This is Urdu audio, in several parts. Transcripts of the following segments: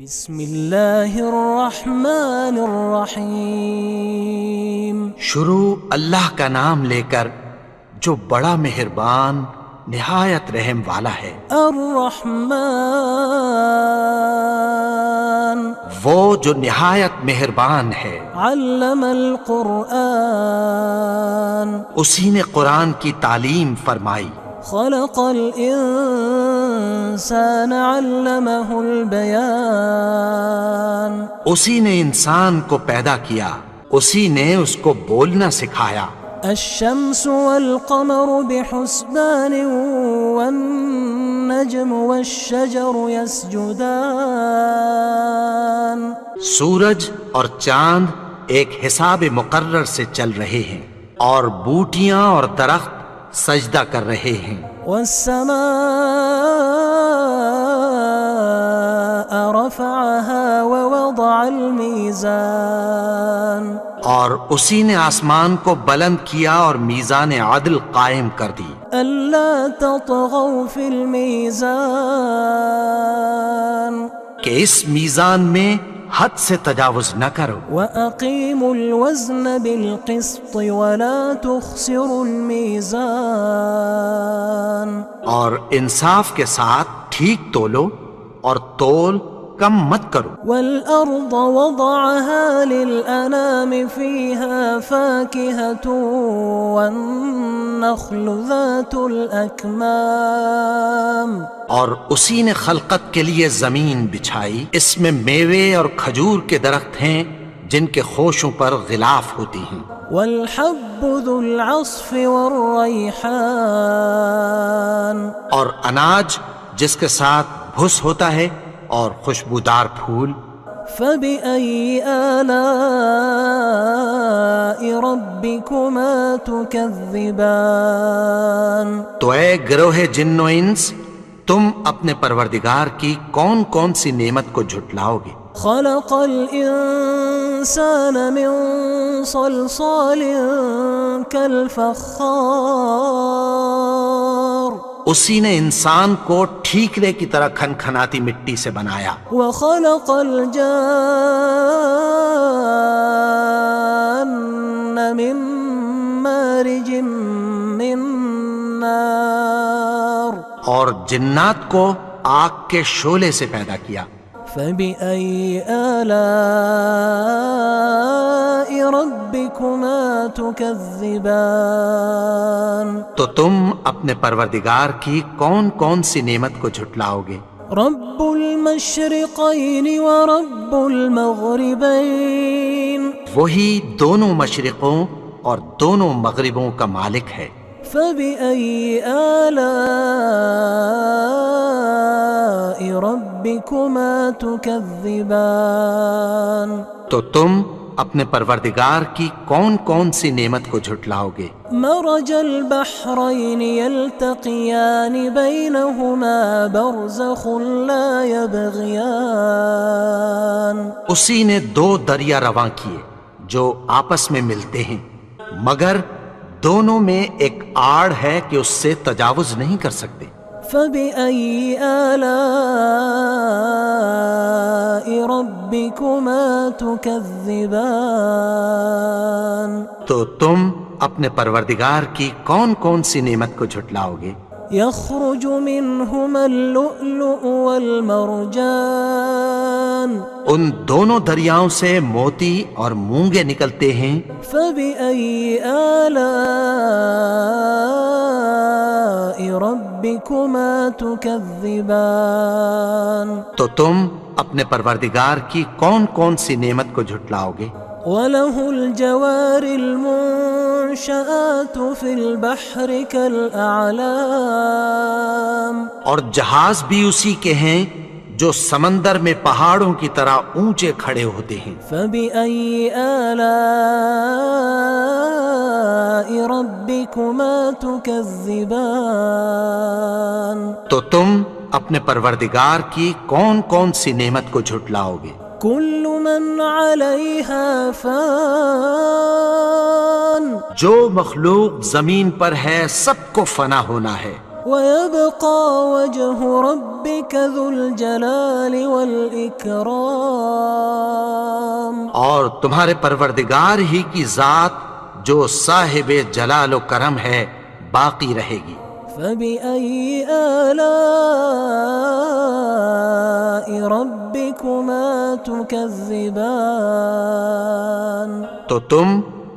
بسم اللہ الرحمن الرحیم۔ شروع اللہ کا نام لے کر جو بڑا مہربان نہایت رحم والا ہے۔ الرحمن وہ جو نہایت مہربان ہے۔ علم القرآن اسی نے قرآن کی تعلیم فرمائی۔ خلق الانسان علمہ البیان اسی نے انسان کو پیدا کیا، اسی نے اس کو بولنا سکھایا۔ الشمس والقمر بحسبان والنجم والشجر يسجدان سورج اور چاند ایک حساب مقرر سے چل رہے ہیں، اور بوٹیاں اور درخت سجدہ کر رہے ہیں۔ والسماء رفعها ووضع الميزان اور اسی نے آسمان کو بلند کیا اور میزان عدل قائم کر دی۔ ألا تطغوا في الميزان کہ اس میزان میں حد سے تجاوز نہ کرو، وأقيموا الوزن بالقسط ولا تخسروا الميزان اور انصاف کے ساتھ ٹھیک تولو اور تول کم مت کرو۔ والأرض وضعها للأنام فيها فاكهة والنخل ذات الأكمام اور اسی نے خلقت کے لیے زمین بچھائی، اس میں میوے اور کھجور کے درخت ہیں جن کے خوشوں پر غلاف ہوتی ہیں۔ والحب ذو العصف والريحان اور اناج جس کے ساتھ بھس ہوتا ہے اور خوشبودار پھول۔ فبأي آلاء ربكما تكذبان تو اے گروہ جن و انس، تم اپنے پروردگار کی کون کون سی نعمت کو جھٹلاؤ گے؟ خلق الإنسان من صلصال كالفخار اسی نے انسان کو ٹھیکرے کی طرح کھنکھناتی مٹی سے بنایا۔ وخلق الجان من مارج من نار اور جنات کو آگ کے شعلے سے پیدا کیا۔ فبأي آلاء ربكما تكذبان تو تم اپنے پروردگار کی کون کون سی نعمت کو جھٹلاؤ گے؟ رب المشرقين ورب المغربين وہی دونوں مشرقوں اور دونوں مغربوں کا مالک ہے۔ فبأي آلاء ربكما تكذبان تو تم اپنے پروردگار کی کون کون سی نعمت کو جھٹلاؤ گے؟ مرج البحرين يلتقيان بينهما برزخ لا يبغيان اسی نے دو دریا رواں کیے جو آپس میں ملتے ہیں، مگر دونوں میں ایک آڑ ہے کہ اس سے تجاوز نہیں کر سکتے۔ فبأي آلاء ربكما تكذبان تو تم اپنے پروردگار کی کون کون سی نعمت کو جھٹلاؤ گے؟ يخرج منهما اللؤلؤ والمرجان ان دونوں دریاؤں سے موتی اور مونگے نکلتے ہیں۔ فبأي آلاء ربكما تكذبان تو تم اپنے پروردگار کی کون کون سی نعمت کو جھٹلاؤ گے؟ وله الجوار المنشآت في البحر كالأعلام اور جہاز بھی اسی کے ہیں جو سمندر میں پہاڑوں کی طرح اونچے کھڑے ہوتے ہیں۔ فبأي آلاء ربكما تكذبان تو تم اپنے پروردگار کی کون کون سی نعمت کو جھٹلاؤ گے؟ كل من عليها فان جو مخلوق زمین پر ہے سب کو فنا ہونا ہے۔ ويبقى وجه ربك ذو الجلال والإكرام. اور تمہارے پروردگار ہی کی ذات جو صاحب جلال و کرم ہے باقی رہے گی. فبأي آلاء ربكما تكذبان. تو تم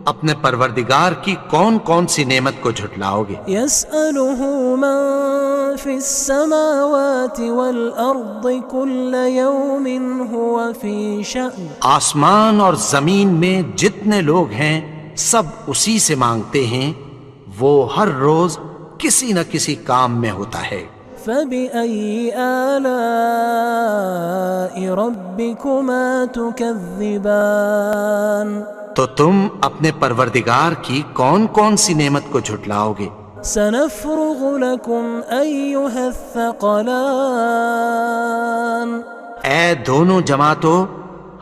اپنے پروردگار کی کون کون سی نعمت کو جھٹلاؤ گے؟ يسأله من في السماوات والأرض كل يوم هو في شأن. آسمان اور زمین میں جتنے لوگ ہیں سب اسی سے مانگتے ہیں، وہ ہر روز کسی نہ کسی کام میں ہوتا ہے. فبأي آلاء ربكما تكذبان. تو تم اپنے پروردگار کی کون کون سی نعمت کو جھٹلاؤ گے؟ سنفرغ لكم أيها الثقلان. اے دونوں جماعتوں،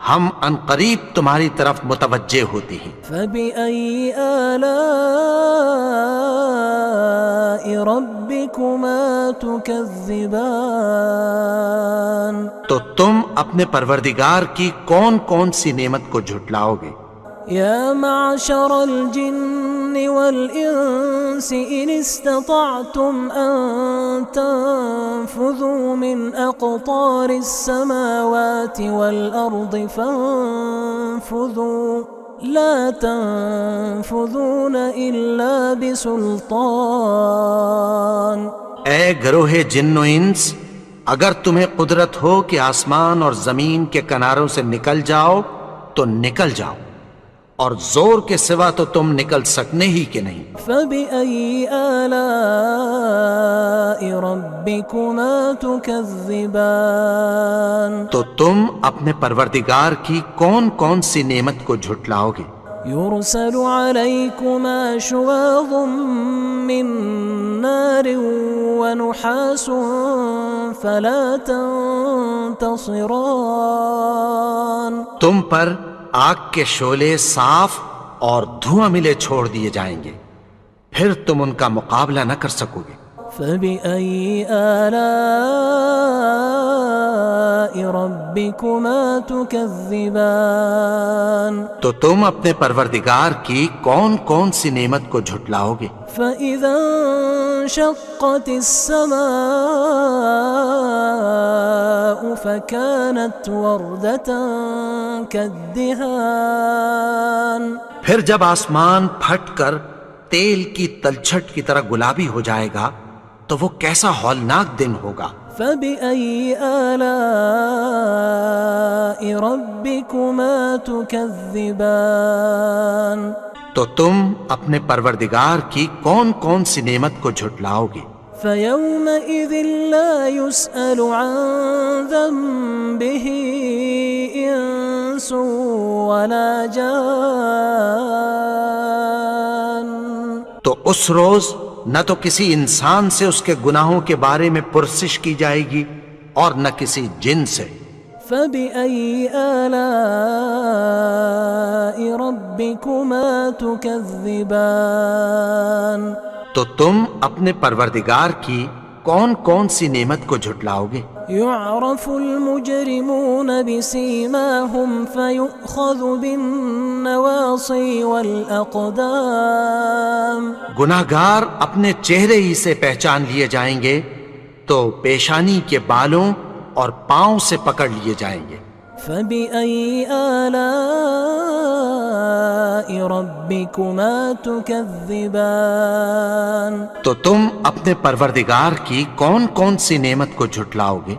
ہم عنقریب تمہاری طرف متوجہ ہوتے ہیں. فبأي آلاء ربكما تكذبان. تو تم اپنے پروردگار کی کون کون سی نعمت کو جھٹلاؤ گے؟ يا معشر الجن والإنس إن استطعتم أن تنفذوا من أقطار السماوات والأرض فانفذوا لا تنفذون إلا بسلطان. اے گروہ جن و انس، اگر تمہیں قدرت ہو کہ آسمان اور زمین کے کناروں سے نکل جاؤ تو نکل جاؤ، اور زور کے سوا تو تم نکل سکنے ہی کہ نہیں. فبأي آلاء ربكما تكذبان. تو تم اپنے پروردگار کی کون کون سی نعمت کو جھٹلاؤ گے؟ يرسل عليكما شواظ من نار ونحاس فلا تنتصران. تم پر آگ کے شعلے صاف اور دھواں ملے چھوڑ دیے جائیں گے، پھر تم ان کا مقابلہ نہ کر سکو گے. فبأي آلاء ربكما تكذبان. تو تم اپنے پروردگار کی کون کون سی نعمت کو جھٹلاؤ گے؟ فإذا انشقت السماء فكانت وردة كالدهان. پھر جب آسمان پھٹ کر تیل کی تلچھٹ کی طرح گلابی ہو جائے گا تو وہ کیسا ہولناک دن ہوگا. فبأي آلاء ربكما تكذبان. تو تم اپنے پروردگار کی کون کون سی نعمت کو جھٹلاؤ گے؟ فيومئذ لا يسأل عن ذنبه إنس ولا جان. تو اس روز نہ تو کسی انسان سے اس کے گناہوں کے بارے میں پرسش کی جائے گی اور نہ کسی جن سے. فبأي آلاء ربكما تكذبان. تو تم اپنے پروردگار کی کون کون سی نعمت کو جھٹلاؤ گے؟ يعرف المجرمون بسيماهم فيؤخذ بالنواصي والأقدام. گناہگار اپنے چہرے ہی سے پہچان لیے جائیں گے تو پیشانی کے بالوں اور پاؤں سے پکڑ لیے جائیں گے. فبأي آلاء ربكما تكذبان. تو تم اپنے پروردگار کی کون کون سی نعمت کو جھٹلاؤ گے؟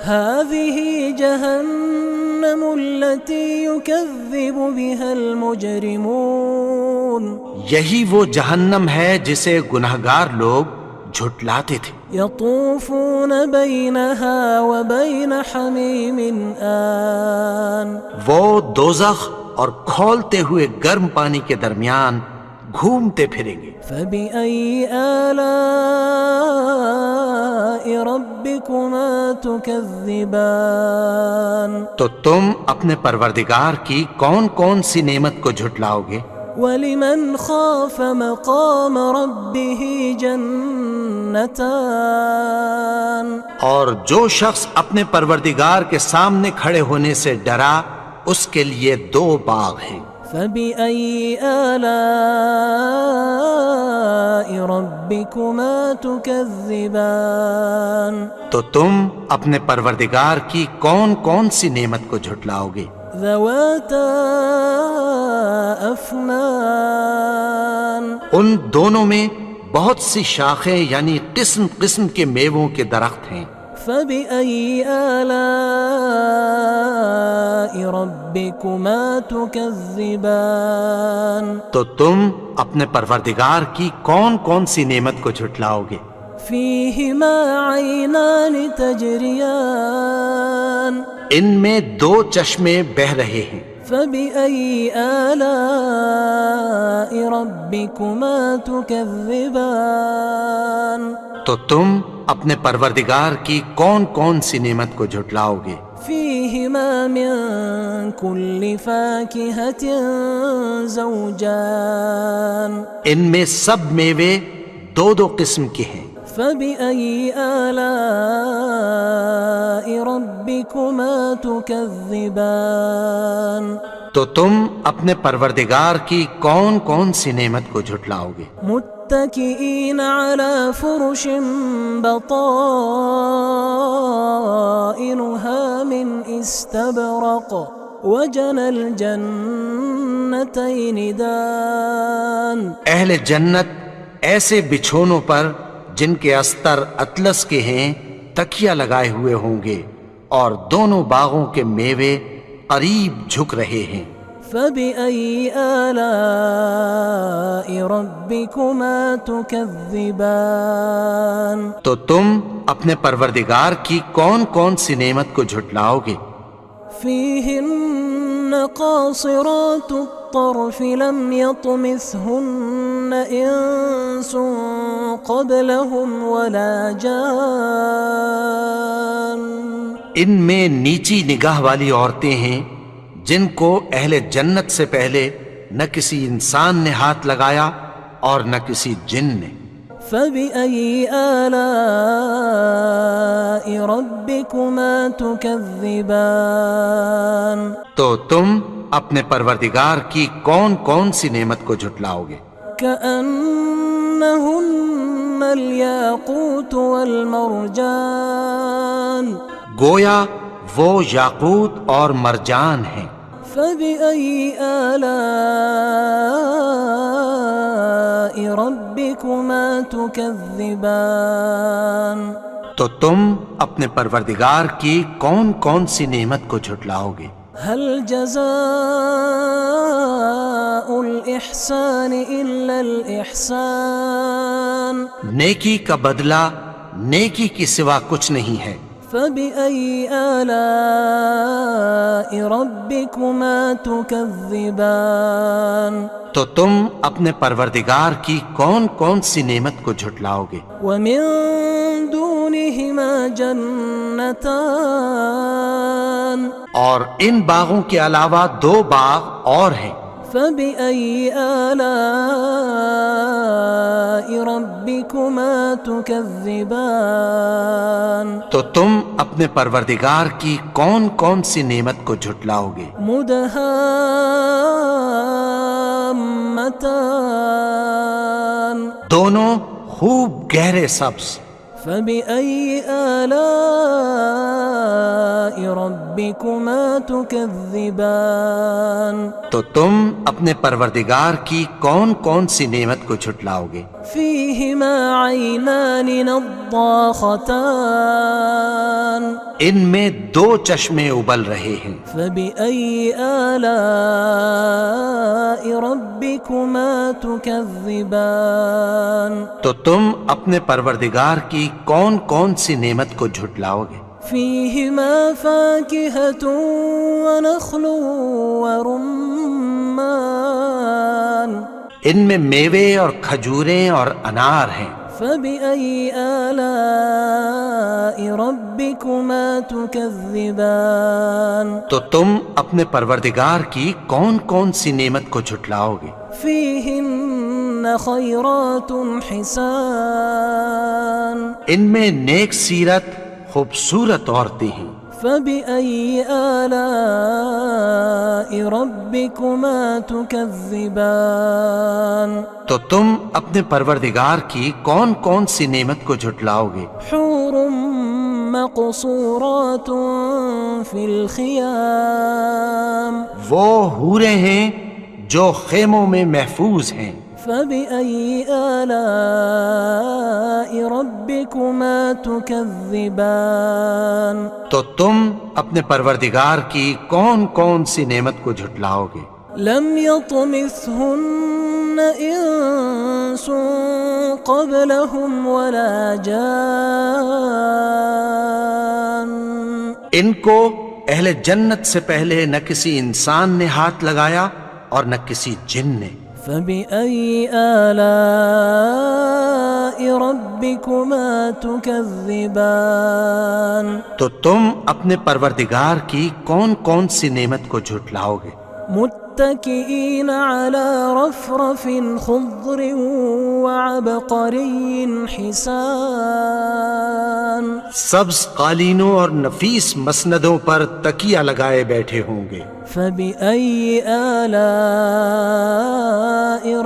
هذه جهنم التي يكذب بها المجرمون. یہی وہ جہنم ہے جسے گناہگار لوگ جھٹلاتے تھے. يطوفون بينها وبين حميم آن. وہ دوزخ اور کھولتے ہوئے گرم پانی کے درمیان گھومتے پھریں گے. فبأي آلاء ربكما تكذبان. تو تم اپنے پروردگار کی کون کون سی نعمت کو جھٹلاؤ گے؟ ولمن خاف مقام ربه جنتان. جنتان اور جو شخص اپنے پروردگار کے سامنے کھڑے ہونے سے ڈرا اس کے لیے 2 باغ ہیں۔ فبأي آلاء ربكما تكذبان تو تم اپنے پروردگار کی کون کون سی نعمت کو جھٹلاؤ گے؟ ذواتا أفنان ان دونوں میں بہت سی شاخیں یعنی قسم قسم کے میووں کے درخت ہیں۔ فبأي آلاء ربكما تكذبان تو تم اپنے پروردگار کی کون کون سی نعمت کو جھٹلاؤ گے؟ فيهما عينان تجريان ان میں 2 چشمے بہ رہے ہیں۔ فبأي آلاء ربكما تكذبان تو تم اپنے پروردگار کی کون کون سی نعمت کو جھٹلاؤ گے؟ فيهما من كل فاكهة زوجان ان میں سب میوے 2 قسم کے ہیں۔ فبأي آلاء ربكما تكذبان تو تم اپنے پروردگار کی کون کون سی نعمت کو جھٹلاؤ گے؟ متكئين على فرش بطائنها من استبرق وجنى الجنتين دان اہل جنت ایسے بچھونوں پر جن کے استر اطلس کے ہیں تکیہ لگائے ہوئے ہوں گے اور دونوں باغوں کے میوے قریب جھک رہے ہیں۔ فبأي آلاء ربكما تكذبان تو تم اپنے پروردگار کی کون کون سی نعمت کو جھٹلاؤ گے؟ فيهن قاصرات الطرف لم يطمثهن إنس قبلهم ولا جان ان میں نیچی نگاہ والی عورتیں ہیں جن کو اہل جنت سے پہلے نہ کسی انسان نے ہاتھ لگایا اور نہ کسی جن نے۔ فبأي آلاء ربكما تكذبان تو تم اپنے پروردگار کی کون کون سی نعمت کو جھٹلاؤ گے؟ كأنهن الياقوت والمرجان گویا وہ یاقوت اور مرجان ہیں۔ فبأي آلاء ربكما تكذبان تو تم اپنے پروردگار کی کون کون سی نعمت کو جھٹلاؤ گے؟ هل جزاء الإحسان إلا الإحسان نیکی کا بدلہ نیکی کی سوا کچھ نہیں ہے۔ فبأي آلاء ربكما تكذبان تو تم اپنے پروردگار کی کون کون سی نعمت کو جھٹلاؤ گے؟ ومن دونهما جنتان اور ان باغوں کے علاوہ 2 باغ اور ہیں۔ فبأي آلاء ربكما تكذبان تو تم اپنے پروردگار کی کون کون سی نعمت کو جھٹلاؤ گے؟ مدهامتان دونوں خوب گہرے سبز۔ فبأي آلاء ربكما تكذبان تو تم اپنے پروردگار کی کون کون سی نعمت کو جھٹلاؤ گے؟ فيهما عينان نضاختان ان میں 2 چشمے ابل رہے ہیں۔ فبأي آلاء ربكما تكذبان تو تم اپنے پروردگار کی کون کون سی نعمت کو جھٹلاؤ گے؟ فيهما فاكهة ونخل ورمان ان میں میوے اور کھجوریں اور انار ہیں۔ فبأي آلاء ربكما تكذبان تو تم اپنے پروردگار کی کون کون سی نعمت کو جھٹلاؤ گے؟ فيهن خيرات حسان ان میں نیک سیرت خوبصورت عورتیں ہیں. فبأي آلاء ربكما تكذبان تو تم اپنے پروردگار کی کون کون سی نعمت کو جھٹلاؤ گے؟ حور مقصورات في الخيام وہ حوریں ہیں جو خیموں میں محفوظ ہیں. فبأي آلاء ربكما تكذبان تو تم اپنے پروردگار کی کون کون سی نعمت کو جھٹلاؤ گے؟ لم يطمثهن إنس قبلهم ولا جان ان کو اہل جنت سے پہلے نہ کسی انسان نے ہاتھ لگایا اور نہ کسی جن نے. فبأي آلاء ربكما تكذبان تو تم اپنے پروردگار کی کون کون سی نعمت کو جھٹلاؤ گے؟ متكئين على رفرف خضر وعبقري حسان سبز قالینوں اور نفیس مسندوں پر تکیہ لگائے بیٹھے ہوں گے. فبأي آلاء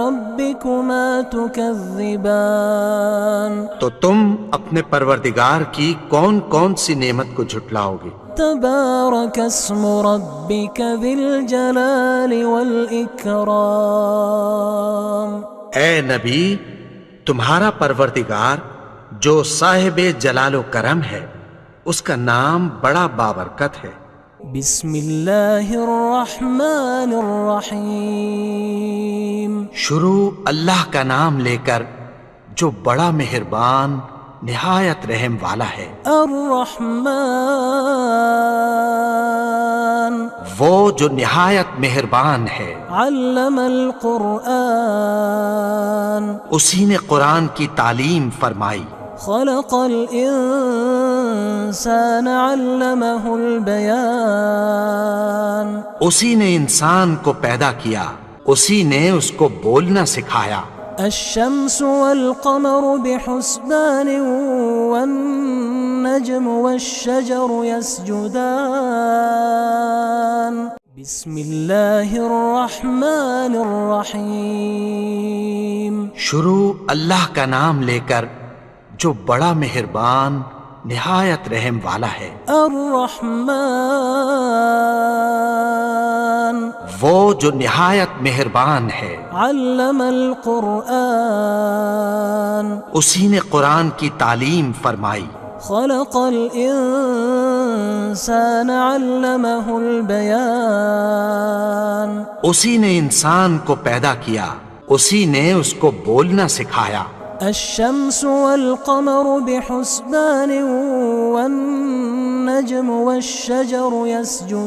ربكما تكذبان تو تم اپنے پروردگار کی کون کون سی نعمت کو جھٹلاؤ گے؟ تبارك اسم ربك ذي الجلال والإكرام اے نبی، تمہارا پروردگار جو صاحب جلال و کرم ہے اس کا نام بڑا بابرکت ہے. بسم اللہ الرحمن الرحیم شروع اللہ کا نام لے کر جو بڑا مہربان نہایت رحم والا ہے. الرحمن وہ جو نہایت مہربان ہے. علم القرآن اسی نے قرآن کی تعلیم فرمائی. خلق الانسان علمہ البیان اسی نے انسان کو پیدا کیا، اسی نے اس کو بولنا سکھایا. الشمس والقمر بحسبان والنجم والشجر يسجدان بسم اللہ الرحمن الرحیم شروع اللہ کا نام لے کر جو بڑا مہربان نہایت رحم والا ہے. الرحمن وہ جو نہایت مہربان ہے. علم القرآن اسی نے قرآن کی تعلیم فرمائی. خلق الانسان علمہ البیان اسی نے انسان کو پیدا کیا، اسی نے اس کو بولنا سکھایا. الشمس والقمر بحسبان والنجم والشجر يسجدان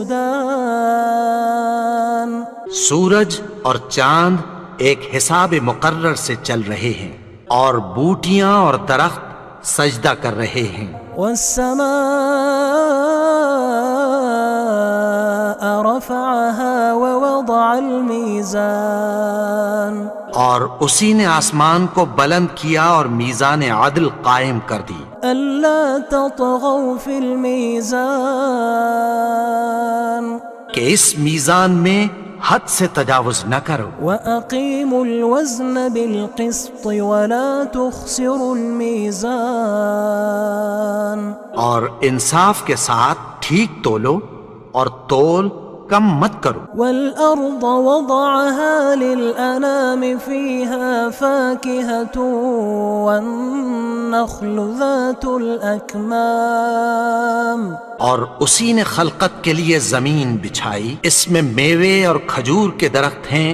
سورج اور چاند ایک حساب مقرر سے چل رہے ہیں اور بوٹیاں اور درخت سجدہ کر رہے ہیں. والسماء رفعها ووضع الميزان اور اسی نے آسمان کو بلند کیا اور میزان عدل قائم کر دی. ألا تطغوا في الميزان کہ اس میزان میں حد سے تجاوز نہ کرو. وأقيموا الوزن بالقسط ولا تخسروا الميزان اور انصاف کے ساتھ ٹھیک تولو اور تول کم مت کرو. والأرض وضعها للأنام فيها فاكهة والنخل ذات الأكمام اور اسی نے خلقت کے لیے زمین بچھائی، اس میں میوے اور کھجور کے درخت ہیں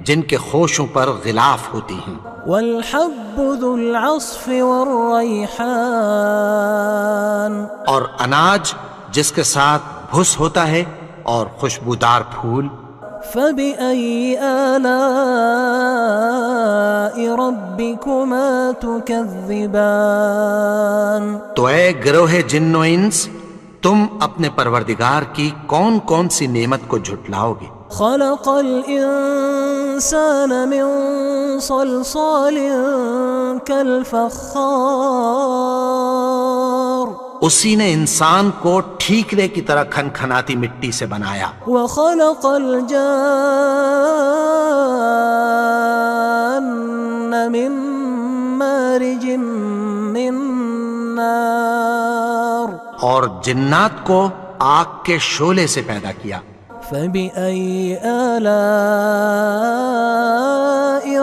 جن کے خوشوں پر غلاف ہوتی ہیں. والحب ذو العصف والريحان اور اناج جس کے ساتھ بھس ہوتا ہے اور خوشبودار پھول. فبأي آلاء ربكما تكذبان تو اے گروہ جن و انس، تم اپنے پروردگار کی کون کون سی نعمت کو جھٹلاؤ گے؟ خلق الإنسان من صلصال كالفخار اسی نے انسان کو ٹھیکرے کی طرح کھنکھناتی مٹی سے بنایا. وخلق الجان من مارج من نار اور جنات کو آگ کے شعلے سے پیدا کیا. فبأي آلاء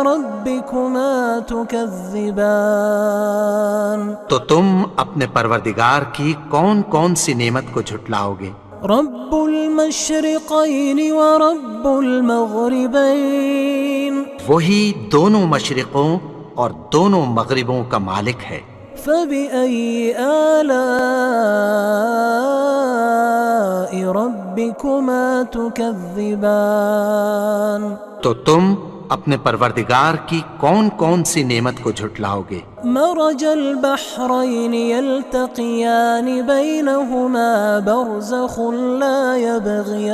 ربكما تكذبان تو تم اپنے پروردگار کی کون کون سی نعمت کو جھٹلاؤ گے؟ رب المشرقين ورب المغربين وہی دونوں مشرقوں اور دونوں مغربوں کا مالک ہے. فبأي آلاء ربكما تكذبان تو تم اپنے پروردگار کی کون کون سی نعمت کو جھٹلاؤ گے؟ مرج البحرين يلتقيان بينهما برزخ لا يبغيان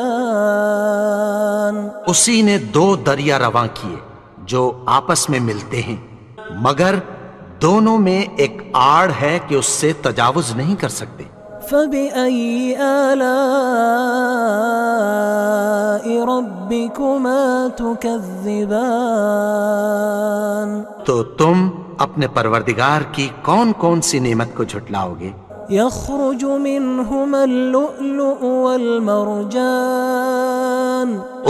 اسی نے دو دریا رواں کیے جو آپس میں ملتے ہیں، مگر دونوں میں ایک آڑ ہے کہ اس سے تجاوز نہیں کر سکتے. فبأي آلاء ربكما تكذبان تو تم اپنے پروردگار کی کون کون سی نعمت کو جھٹلاؤ گے؟ يخرج منهما اللؤلؤ والمرجان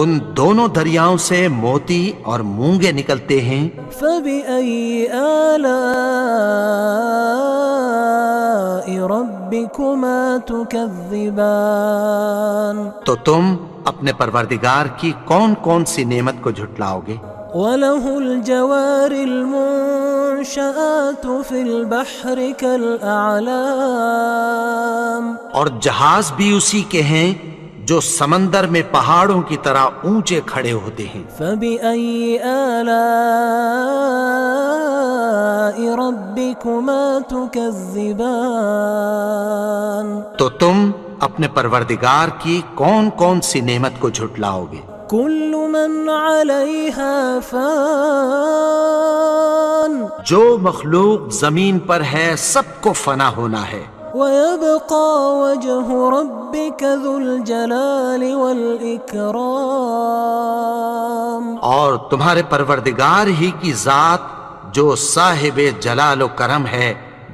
ان دونوں دریاؤں سے موتی اور مونگے نکلتے ہیں. فبأي آلاء ربكما تكذبان تو تم اپنے پروردگار کی کون کون سی نعمت کو جھٹلاؤ گے؟ وله الجوار المنشآت في البحر كالأعلام اور جہاز بھی اسی کے ہیں جو سمندر میں پہاڑوں کی طرح اونچے کھڑے ہوتے ہیں. فبأي آلاء ربكما تكذبان تو تم اپنے پروردگار کی کون کون سی نعمت کو جھٹلاؤ گے؟ كل من عليها فان جو مخلوق زمین پر ہے سب کو فنا ہونا ہے، ويبقى وجه ربك ذو الجلال والإكرام اور تمہارے پروردگار ہی کی ذات جو صاحب جلال و کرم ہے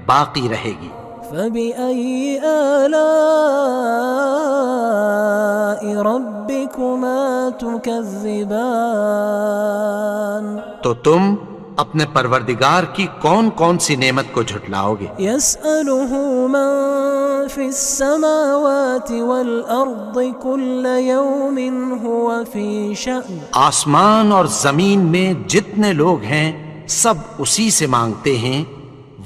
باقی رہے گی. فبأي آلاء ربكما تكذبان تو تم اپنے پروردگار کی کون کون سی نعمت کو جھٹلاؤ گے؟ يسأله من في السماوات والأرض كل يوم هو في شأن آسمان اور زمین میں جتنے لوگ ہیں سب اسی سے مانگتے ہیں،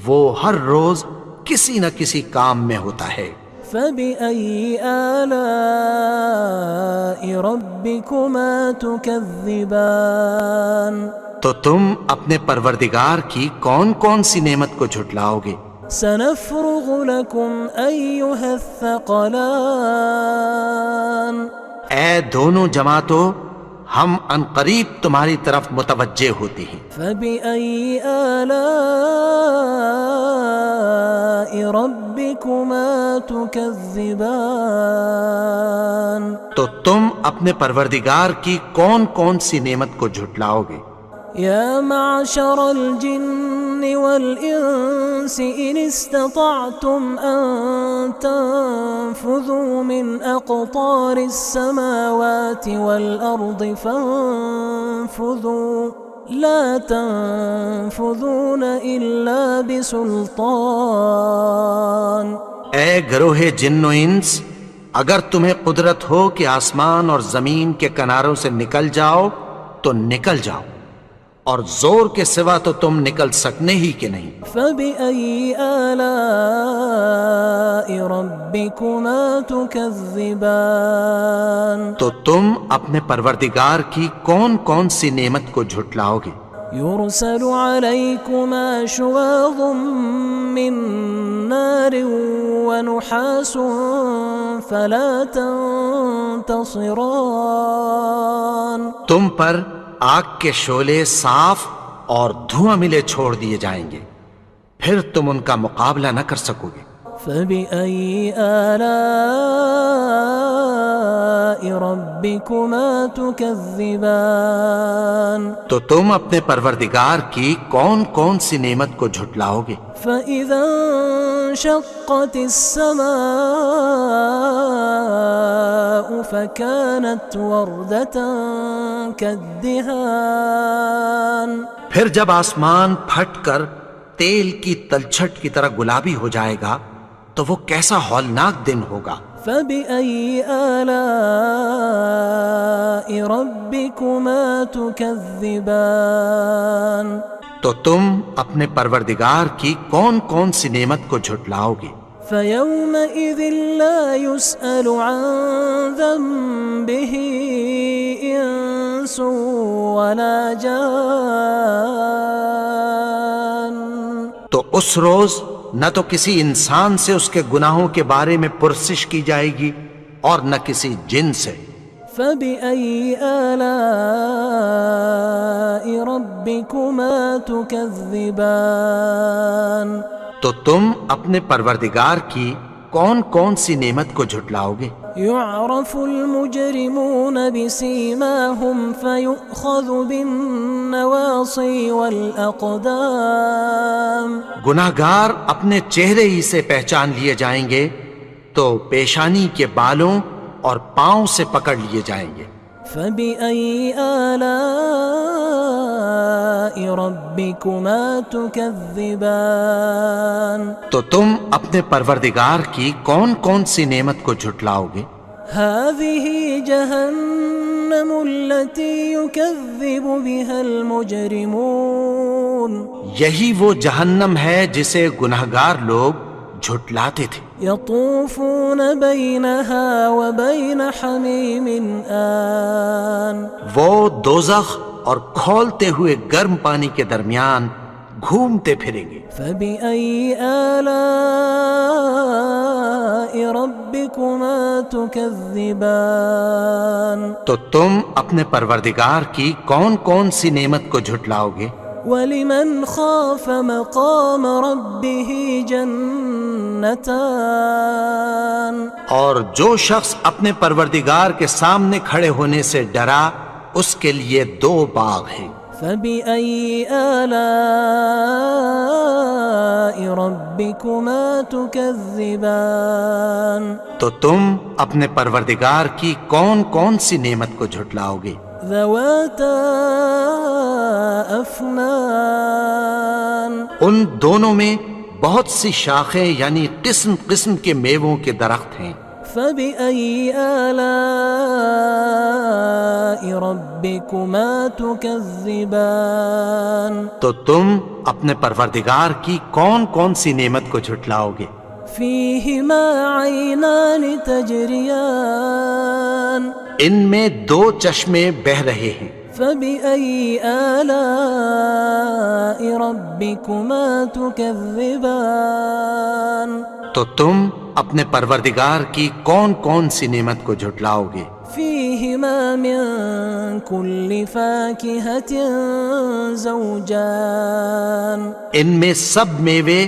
وہ ہر روز کسی نہ کسی کام میں ہوتا ہے. فبأي آلاء ربكما تكذبان تو تم اپنے پروردگار کی کون کون سی نعمت کو جھٹلاؤ گے؟ سنفرغ لكم أيها الثقلان اے دونوں جماعتوں، ہم عنقریب تمہاری طرف متوجہ ہوتے ہیں. فبأي آلاء ربكما تكذبان تو تم اپنے پروردگار کی کون کون سی نعمت کو جھٹلاؤ گے؟ يا معشر الجن والإنس إن استطعتم أن تنفذوا من أقطار السماوات والأرض فانفذوا لا تنفذون إلا بسلطان. اے گروہ جن و انس، اگر تمہیں قدرت ہو کہ آسمان اور زمین کے کناروں سے نکل جاؤ تو نکل جاؤ، اور زور کے سوا تو تم نکل سکنے ہی کہ نہیں. فبأي آلاء ربكما تكذبان تو تم اپنے پروردگار کی کون کون سی نعمت کو جھٹلاؤ گے؟ يرسل عليكما شواظ من نار ونحاس فلا تنتصران. تم پر آگ کے شعلے صاف اور دھواں ملے چھوڑ دیے جائیں گے، پھر تم ان کا مقابلہ نہ کر سکو گے. فبأي آلاء ربكما تكذبان. تو تم اپنے پروردگار کی کون کون سی نعمت کو جھٹلاؤ گے؟ فإذا انشقت السماء فكانت وردة كالدهان. پھر جب آسمان پھٹ کر تیل کی تلچھٹ کی طرح گلابی ہو جائے گا تو وہ کیسا ہولناک دن ہوگا. فبأي آلاء ربكما تكذبان. تو تم اپنے پروردگار کی کون کون سی نعمت کو جھٹلاؤ گے؟ فيومئذ لا يسأل عن ذنبه إنس ولا جان. تو اس روز نہ تو کسی انسان سے اس کے گناہوں کے بارے میں پرسش کی جائے گی اور نہ کسی جن سے. فبأي آلاء ربكما تكذبان. تو تم اپنے پروردگار کی کون کون سی نعمت کو جھٹلاؤ گے؟ يعرف المجرمون بسيماهم فيؤخذ بالنواصي والأقدام. گناہگار اپنے چہرے ہی سے پہچان لیے جائیں گے تو پیشانی کے بالوں اور پاؤں سے پکڑ لیے جائیں گے. فبأي آلاء ربكما تكذبان. تو تم اپنے پروردگار کی کون کون سی نعمت کو جھٹلاؤ گے؟ هذه جهنم التي يكذب بها المجرمون. یہی وہ جہنم ہے جسے گناہگار لوگ جھٹلاتے تھے. يطوفون بينها وبين حميم آن. وہ دوزخ اور کھولتے ہوئے گرم پانی کے درمیان گھومتے پھریں گے. فبأي آلاء ربكما تكذبان. تو تم اپنے پروردگار کی کون کون سی نعمت کو جھٹلاؤ گے؟ ولمن خاف مقام ربه جنتان. اور جو شخص اپنے پروردگار کے سامنے کھڑے ہونے سے ڈرا اس کے لیے 2 باغ ہیں. فبأي آلاء ربكما تكذبان. تو تم اپنے پروردگار کی کون کون سی نعمت کو جھٹلاؤ گے؟ ذواتا افنان. ان دونوں میں بہت سی شاخیں یعنی قسم قسم کے میووں کے درخت ہیں. فبأي آلاء ربكما تكذبان. تو تم اپنے پروردگار کی کون کون سی نعمت کو جھٹلاؤ گے؟ فيهما عينان تجريان. ان میں 2 چشمے بہہ رہے ہیں. فبأي آلاء ربكما تكذبان. تو تم اپنے پروردگار کی کون کون سی نعمت کو جھٹلاؤ گے؟ فيهما من كل فاكهة زوجان. ان میں سب میوے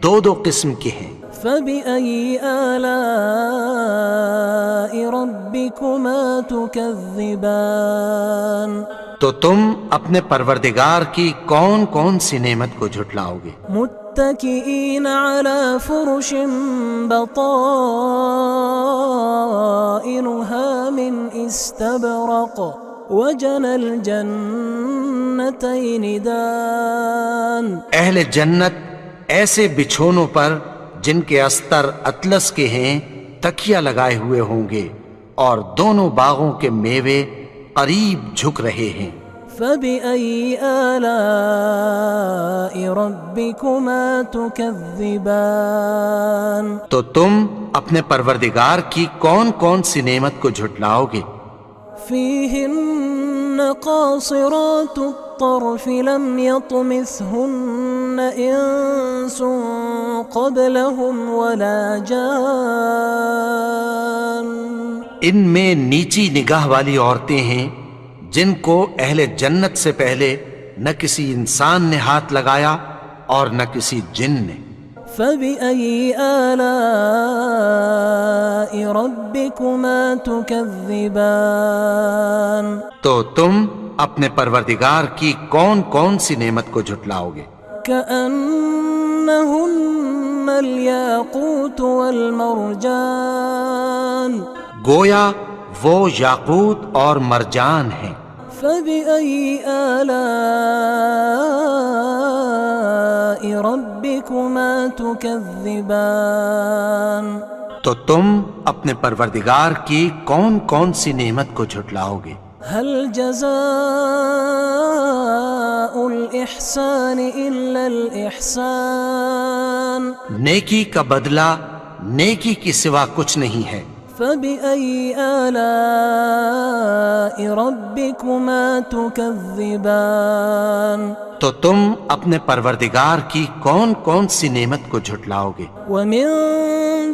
2 قسم کے ہیں. فبأي آلاء ربكما تكذبان. تو تم اپنے پروردگار کی کون کون سی نعمت کو جھٹلاؤ گے؟ متكئين على فرش بطائنها من استبرق وجنى الجنتين دان. اہل جنت ایسے بچھونوں پر جن کے استر اطلس کے ہیں تکیہ لگائے ہوئے ہوں گے اور دونوں باغوں کے میوے قریب جھک رہے ہیں. فبأي آلاء ربكما تكذبان. تو تم اپنے پروردگار کی کون کون سی نعمت کو جھٹلاؤ گے؟ فيهن قاصرات الطرف لم يطمثهن إنس قبلهم ولا جان ان میں نیچی نگاہ والی عورتیں ہیں جن کو اہل جنت سے پہلے نہ کسی انسان نے ہاتھ لگایا اور نہ کسی جن نے۔ فبأي آلاء ربكما تكذبان تو تم اپنے پروردگار کی کون کون سی نعمت کو جھٹلاؤ گے؟ كأنهن الياقوت والمرجان گویا وہ یاقوت اور مرجان ہیں۔ فبأي آلاء ربكما تكذبان تو تم اپنے پروردگار کی کون کون سی نعمت کو جھٹلاؤ گے؟ هل جزاء الإحسان إلا الإحسان نیکی کا بدلہ نیکی کی سوا کچھ نہیں ہے۔ فبأي آلاء ربكما تكذبان تو تم اپنے پروردگار کی کون کون سی نعمت کو جھٹلاؤ گے؟ ومن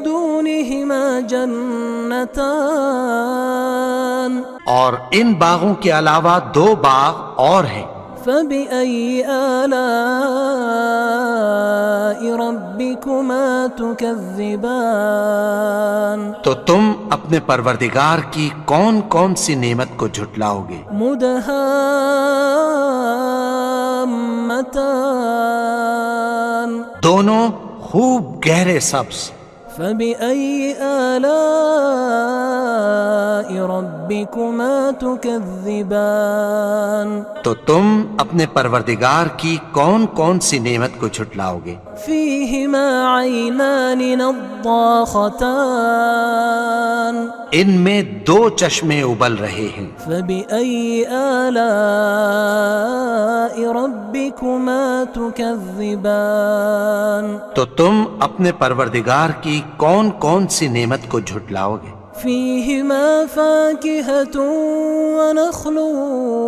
دونهما جنتان اور ان باغوں کے علاوہ دو باغ اور ہیں۔ فبأي آلاء ربكما تكذبان تو تم اپنے پروردگار کی کون کون سی نعمت کو جھٹلاؤ گے؟ مدهامتان دونوں خوب گہرے سبز۔ فبأي آلاء ربكما تكذبان تو تم اپنے پروردگار کی کون کون سی نعمت کو جھٹلاؤ گے؟ فيهما عينان نضاختان ان میں دو چشمے ابل رہے ہیں۔ فبأي آلاء ربكما تكذبان تو تم اپنے پروردگار کی کون کون سی نعمت کو جھٹلاؤ گے؟ فيهما فاكهة ونخل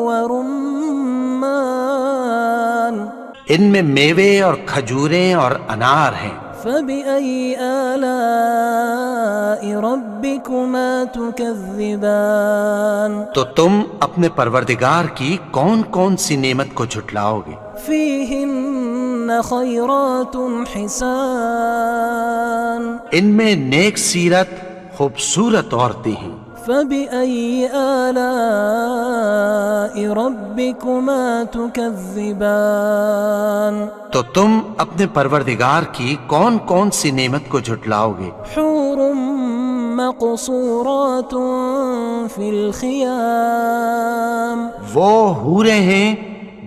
ورمان ان میں میوے اور کھجوریں اور انار ہیں۔ فبأي آلاء ربكما تكذبان تو تم اپنے پروردگار کی کون کون سی نعمت کو جھٹلاؤ گے؟ فيهن خيرات حسان ان میں نیک سیرت خوبصورت عورتیں ہیں۔ فبأي آلاء ربكما تكذبان تو تم اپنے پروردگار کی کون کون سی نعمت کو جھٹلاؤ گے؟ حور مقصورات في الخيام وہ حوریں ہیں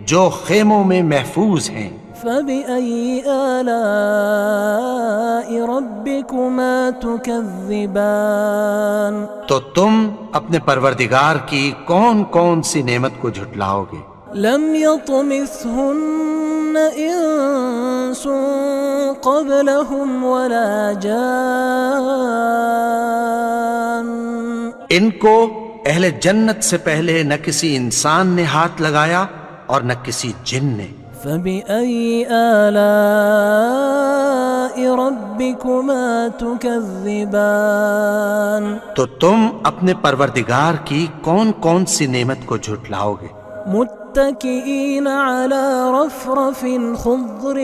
جو خیموں میں محفوظ ہیں۔ فبأي آلاء ربكما تكذبان تو تم اپنے پروردگار کی کون کون سی نعمت کو جھٹلاؤ گے؟ لم يطمثهن إنس قبلهم ولا جان ان کو اہل جنت سے پہلے نہ کسی انسان نے ہاتھ لگایا اور نہ کسی جن نے۔ فبأي آلاء ربكما تكذبان تو تم اپنے پروردگار کی کون کون سی نعمت کو جھٹلاؤ گے؟ متكئين على رفرف خضر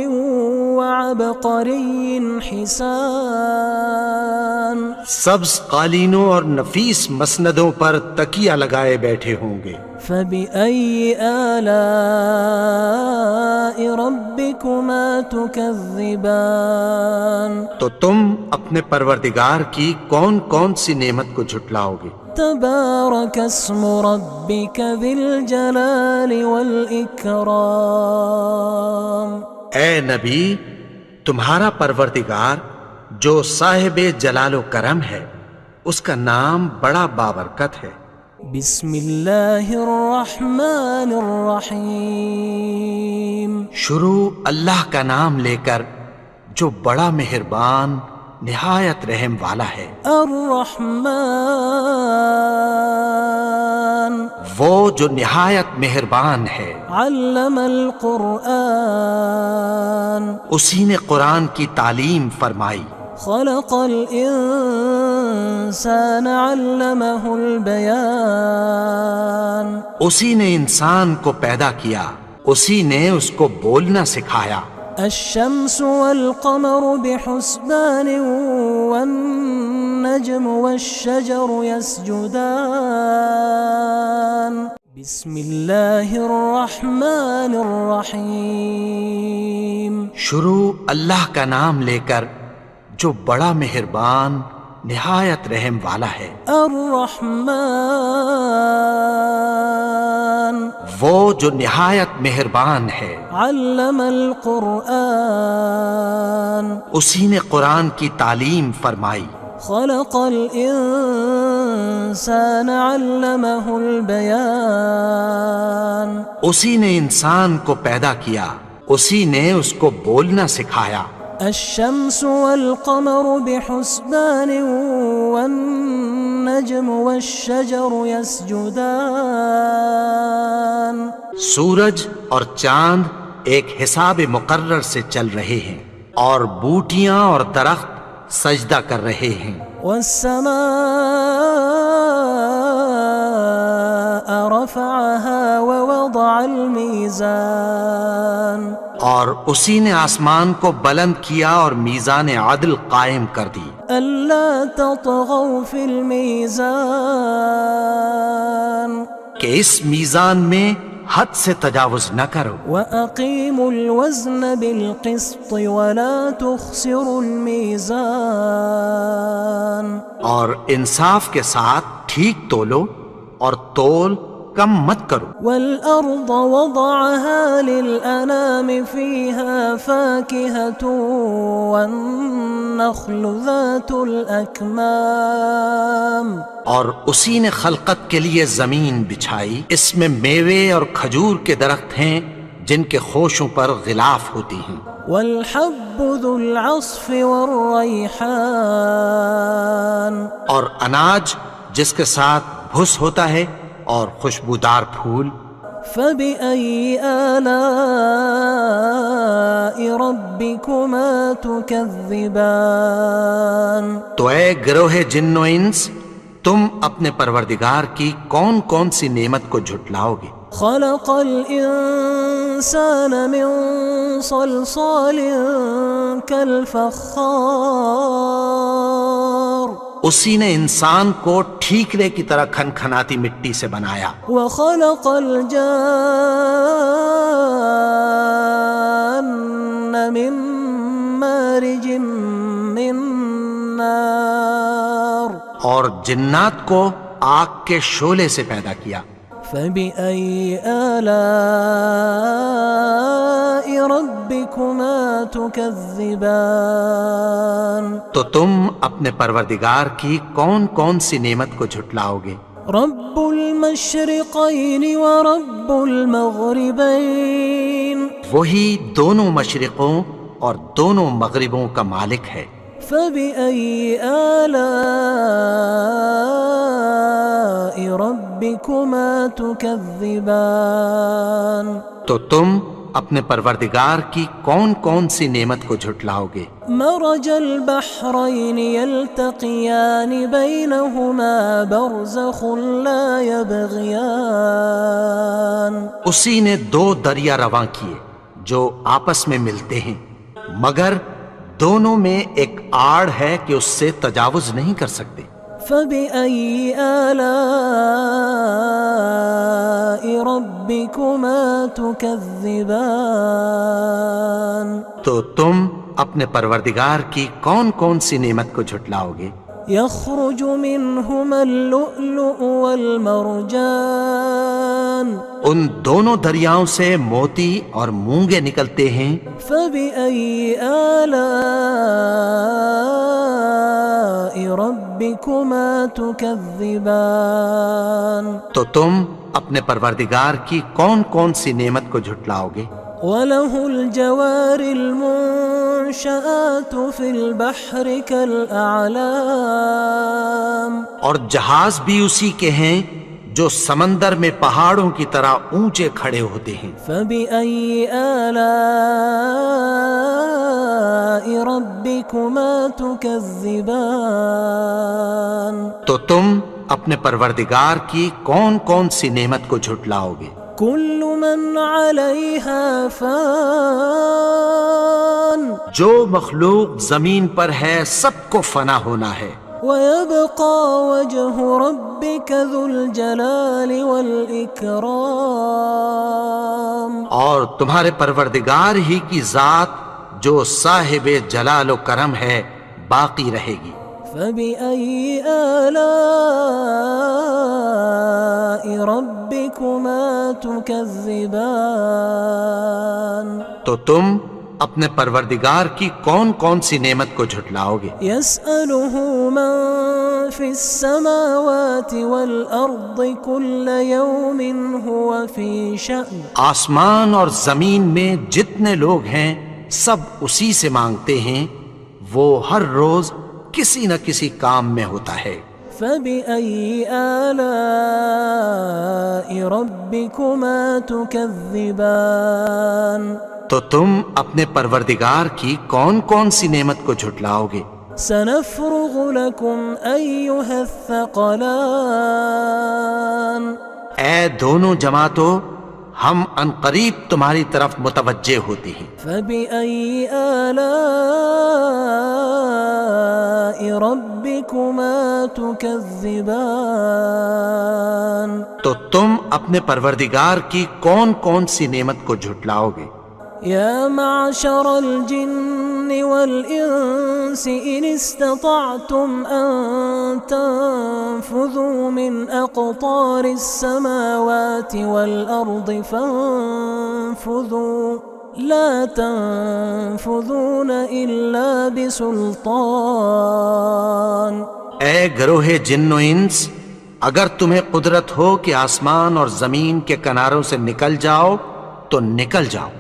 وعبقري حسان سبز قالینوں اور نفیس مسندوں پر تکیہ لگائے بیٹھے ہوں گے۔ فبأي آلاء ربكما تكذبان تو تم اپنے پروردگار کی کون کون سی نعمت کو جھٹلاؤ گے؟ تبارك اسم ربك ذي الجلال والإكرام اے نبی، تمہارا پروردگار جو صاحب جلال و کرم ہے اس کا نام بڑا بابرکت ہے۔ بسم اللہ الرحمن الرحیم شروع اللہ کا نام لے کر جو بڑا مہربان نہایت رحم والا ہے۔ الرحمن وہ جو نہایت مہربان ہے، علم القرآن اسی نے قرآن کی تعلیم فرمائی، خلق الإنسان علمه البيان اسی نے انسان کو پیدا کیا، اسی نے اس کو بولنا سکھایا۔ الشمس والقمر بحسبان والنجم والشجر يسجدان بسم الله الرحمن الرحيم شروع اللہ کا نام لے کر جو بڑا مہربان نہایت رحم والا ہے۔ الرحمن وہ جو نہایت مہربان ہے، علم القرآن اسی نے قرآن کی تعلیم فرمائی، خلق الإنسان علمه البيان اسی نے انسان کو پیدا کیا، اسی نے اس کو بولنا سکھایا۔ الشمس والقمر بحسبان والنجم والشجر يسجدان سورج اور چاند ایک حساب مقرر سے چل رہے ہیں، اور بوٹیاں اور درخت سجدہ کر رہے ہیں۔ والسماء رفعها ووضع الميزان اور اسی نے آسمان کو بلند کیا اور میزان عدل قائم کر دی، ألا تطغوا في الميزان کہ اس میزان میں حد سے تجاوز نہ کرو، وأقيموا الوزن بالقسط ولا تخسروا الميزان اور انصاف کے ساتھ ٹھیک تولو اور تول کم مت کرو۔ والأرض وضعها للأنام فيها فاكهة والنخل ذات الأكمام اور اسی نے خلقت کے لیے زمین بچھائی، اس میں میوے اور کھجور کے درخت ہیں جن کے خوشوں پر غلاف ہوتی ہیں۔ والحب ذو العصف والريحان اور اناج جس کے ساتھ بھس ہوتا ہے اور خوشبودار پھول۔ فبأي آلاء ربكما تكذبان تو اے گروہ جن و انس، تم اپنے پروردگار کی کون کون سی نعمت کو جھٹلاؤ گے؟ خلق الإنسان من صلصال كالفخار اسی نے انسان کو ٹھیکرے کی طرح کھنکھناتی مٹی سے بنایا، وخلق الجان من مارج من نار اور جنات کو آگ کے شعلے سے پیدا کیا۔ فبأي آلاء ربكما تكذبان تو تم اپنے پروردگار کی کون کون سی نعمت کو جھٹلاؤ گے؟ رب المشرقين ورب المغربين وہی دونوں مشرقوں اور دونوں مغربوں کا مالک ہے۔ فبأي آلاء ربكما تكذبان تو تم اپنے پروردگار کی کون کون سی نعمت کو جھٹلاؤ گے؟ مرج البحرين يلتقيان بينهما برزخ لا يبغيان اسی نے دو دریا رواں کیے جو آپس میں ملتے ہیں، مگر دونوں میں ایک آڑ ہے کہ اس سے تجاوز نہیں کر سکتے۔ فبأي آلاء ربكما تكذبان تو تم اپنے پروردگار کی کون کون سی نعمت کو جھٹلاؤ گے؟ يخرج منهما اللؤلؤ والمرجان ان دونوں دریاؤں سے موتی اور مونگے نکلتے ہیں۔ فبأي آلاء ربكما تكذبان تو تم اپنے پروردگار کی کون کون سی نعمت کو جھٹلاؤ گے؟ وله الجوار المنشآت في البحر كالأعلام اور جہاز بھی اسی کے ہیں جو سمندر میں پہاڑوں کی طرح اونچے کھڑے ہوتے ہیں۔ فبأي آلاء ربكما تكذبان تو تم اپنے پروردگار کی کون کون سی نعمت کو جھٹلاؤ گے؟ كل من عليها فان جو مخلوق زمین پر ہے سب کو فنا ہونا ہے، ويبقى وجه ربك ذو الجلال والإكرام اور تمہارے پروردگار ہی کی ذات جو صاحب جلال و کرم ہے باقی رہے گی۔ فبأي آلاء ربكما تكذبان تو تم اپنے پروردگار کی کون کون سی نعمت کو جھٹلاؤ گے؟ يسأله من في السماوات والأرض كل يوم هو في شأن آسمان اور زمین میں جتنے لوگ ہیں سب اسی سے مانگتے ہیں، وہ ہر روز کسی نہ کسی کام میں ہوتا ہے۔ فبأي آلاء ربكما تكذبان تو تم اپنے پروردگار کی کون کون سی نعمت کو جھٹلاؤ گے؟ سنفرغ لكم أيها الثقلان اے دونوں جماعتوں، ہم عنقریب تمہاری طرف متوجہ ہوتے ہیں۔ فبأي آلاء ربكما تكذبان تو تم اپنے پروردگار کی کون کون سی نعمت کو جھٹلاؤ گے؟ يا معشر الجن والإنس إن استطعتم أن تنفذوا من أقطار السماوات والأرض فانفذوا لا تنفذون إلا بسلطان اے گروہ جن و انس، اگر تمہیں قدرت ہو کہ آسمان اور زمین کے کناروں سے نکل جاؤ تو نکل جاؤ،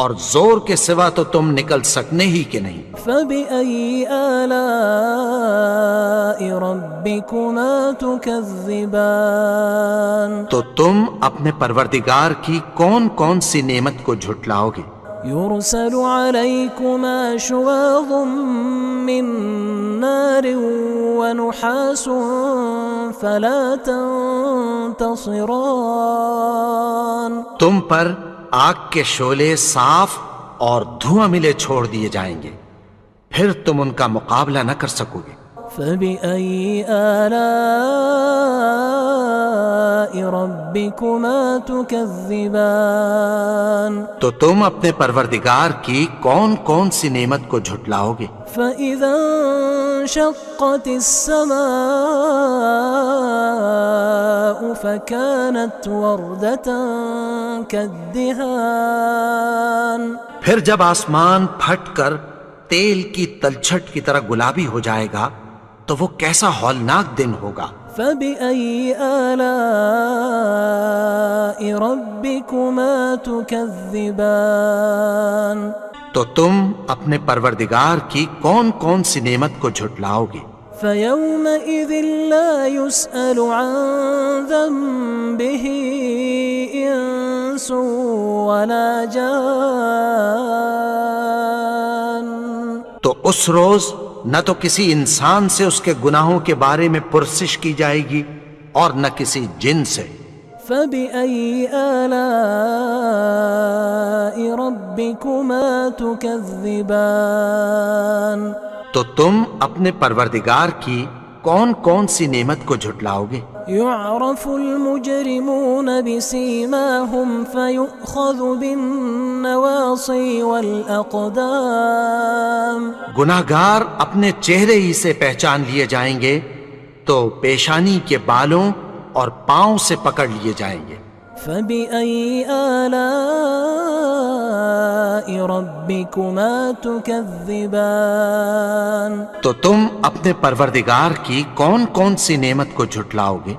اور زور کے سوا تو تم نکل سکنے ہی کہ نہیں۔ فبأي آلاء ربكما تكذبان تو تم اپنے پروردگار کی کون کون سی نعمت کو جھٹلاؤ گے؟ يرسل عليكما شواظ من نار ونحاس فلا تنتصران تم پر آگ کے شعلے صاف اور دھواں ملے چھوڑ دیے جائیں گے، پھر تم ان کا مقابلہ نہ کر سکو گے۔ فبأي آلاء ربكما تكذبان تو تم اپنے پروردگار کی کون کون سی نعمت کو جھٹلاؤ گے؟ فإذا انشقت السماء فكانت وردة كالدهان پھر جب آسمان پھٹ کر تیل کی تلچھٹ کی طرح گلابی ہو جائے گا تو وہ کیسا ہولناک دن ہوگا۔ فبأي آلاء ربكما تكذبان تو تم اپنے پروردگار کی کون کون سی نعمت کو جھٹلاؤ گے؟ فيومئذ لا يسأل عن ذنبه إنس ولا جان تو اس روز نہ تو کسی انسان سے اس کے گناہوں کے بارے میں پرسش کی جائے گی اور نہ کسی جن سے۔ فبأي آلاء ربكما تكذبان تو تم اپنے پروردگار کی کون کون سی نعمت کو جھٹلاؤ گے؟ يعرف المجرمون بسيماهم فيؤخذ بالنواصي والأقدام گناہگار اپنے چہرے ہی سے پہچان لیے جائیں گے تو پیشانی کے بالوں اور پاؤں سے پکڑ لیے جائیں گے۔ فبأي آلاء ربكما تكذبان تو تم اپنے پروردگار کی کون کون سی نعمت کو جھٹلاؤ گے؟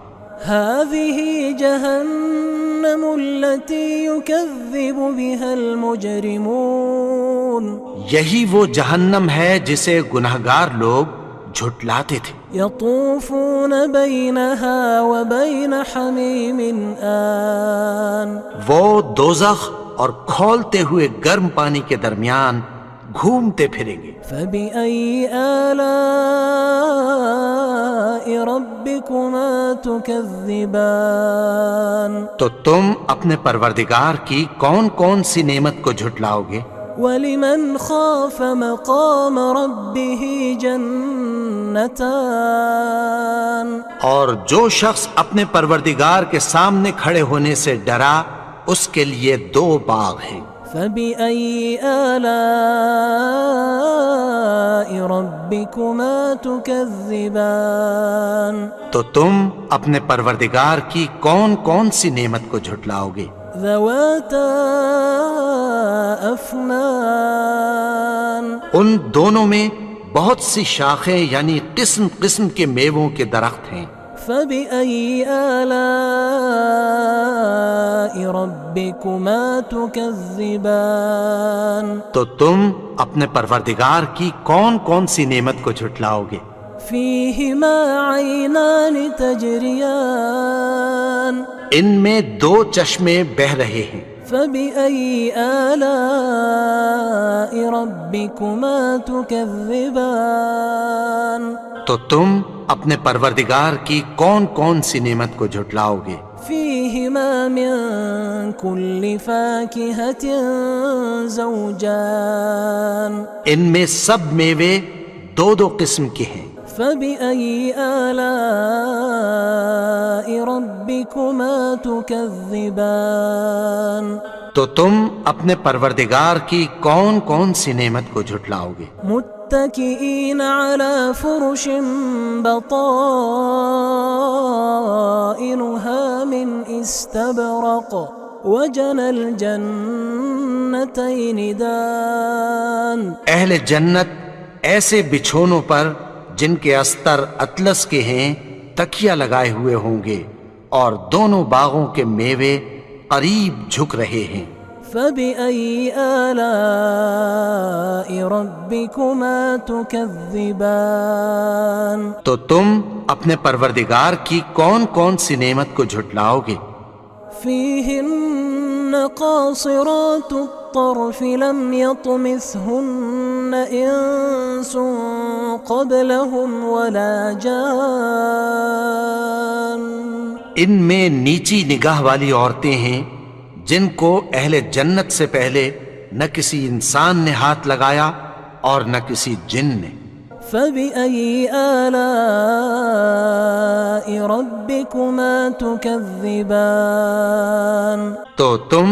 هذه جهنم التي يكذب بها المجرمون یہی وہ جہنم ہے جسے گناہگار لوگ جھٹلاتے تھے۔ يطوفون بينها وبين حميم آن وہ دوزخ اور کھولتے ہوئے گرم پانی کے درمیان گھومتے پھریں گے۔ فبأي آلاء ربكما تكذبان تو تم اپنے پروردگار کی کون کون سی نعمت کو جھٹلاؤ گے؟ ولمن خاف مقام ربه جنتان اور جو شخص اپنے پروردگار کے سامنے کھڑے ہونے سے ڈرا اس کے لیے 2 باغ ہیں۔ فبأي آلاء ربكما تكذبان تو تم اپنے پروردگار کی کون کون سی نعمت کو جھٹلاؤ گے؟ ذواتا افنان ان دونوں میں بہت سی شاخیں یعنی قسم قسم کے میووں کے درخت ہیں۔ فبأي آلاء ربكما تكذبان تو تم اپنے پروردگار کی کون کون سی نعمت کو جھٹلاؤ گے؟ فيهما عينان تجريان ان میں 2 چشمے بہہ رہے ہیں۔ فبأي آلاء ربكما تكذبان تو تم اپنے پروردگار کی کون کون سی نعمت کو جھٹلاؤ گے؟ فيهما من كل فاكهة زوجان ان میں سب میوے 2 قسم کے ہیں۔ فبأي آلاء ربكما تكذبان تو تم اپنے پروردگار کی کون کون سی نعمت کو جھٹلاؤ گے؟ متكئين على فرش بطائنها من استبرق وجنى الجنتين دان اہل جنت ایسے بچھونوں پر جن کے استر اطلس کے ہیں تکیہ لگائے ہوئے ہوں گے اور دونوں باغوں کے میوے قریب جھک رہے ہیں۔ فبأي آلاء ربكما تكذبان تو تم اپنے پروردگار کی کون کون سی نعمت کو جھٹلاؤ گے؟ فيهن قاصرات الطرف لم يطمثهن إنس قبلهم ولا جان ان میں نیچی نگاہ والی عورتیں ہیں جن کو اہل جنت سے پہلے نہ کسی انسان نے ہاتھ لگایا اور نہ کسی جن نے۔ فبأي آلاء ربكما تكذبان تو تم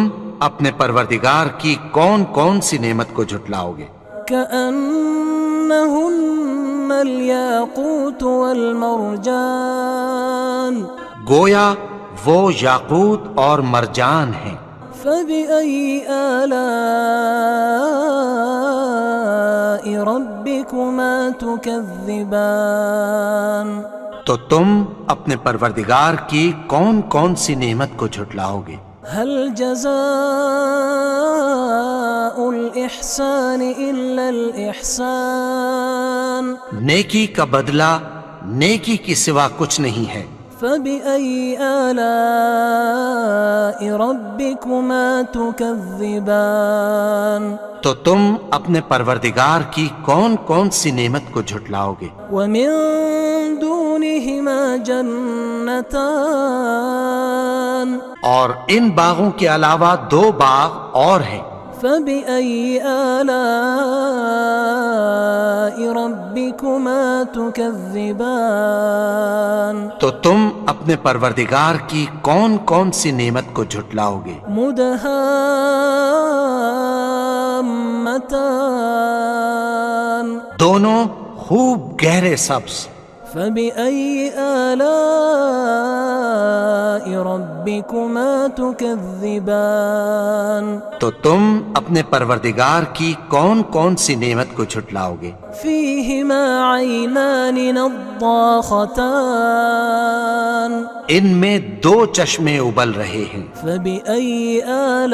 اپنے پروردگار کی کون کون سی نعمت کو جھٹلاؤ گے؟ كأنهن الياقوت والمرجان گویا وہ یاقوت اور مرجان ہیں۔ فبأي آلاء ربكما تكذبان تو تم اپنے پروردگار کی کون کون سی نعمت کو جھٹلاؤ گے؟ هل جزاء الإحسان إلا الإحسان نیکی کا بدلہ نیکی کی سوا کچھ نہیں ہے۔ فبأي آلاء ربكما تكذبان تو تم اپنے پروردگار کی کون کون سی نعمت کو جھٹلاؤ گے؟ ومن دونهما جنتان اور ان باغوں کے علاوہ 2 باغ اور ہیں۔ فبأي آلاء ربكما تكذبان تو تم اپنے پروردگار کی کون کون سی نعمت کو جھٹلاؤ گے؟ مدهامتان دونوں خوب گہرے سبز۔ فبأي آلاء ربكما تكذبان تو تم اپنے پروردگار کی کون کون سی نعمت کو جھٹلاؤ گے؟ فيهما عينان نضاختان ان میں 2 چشمے ابل رہے ہیں۔ فبأي آلاء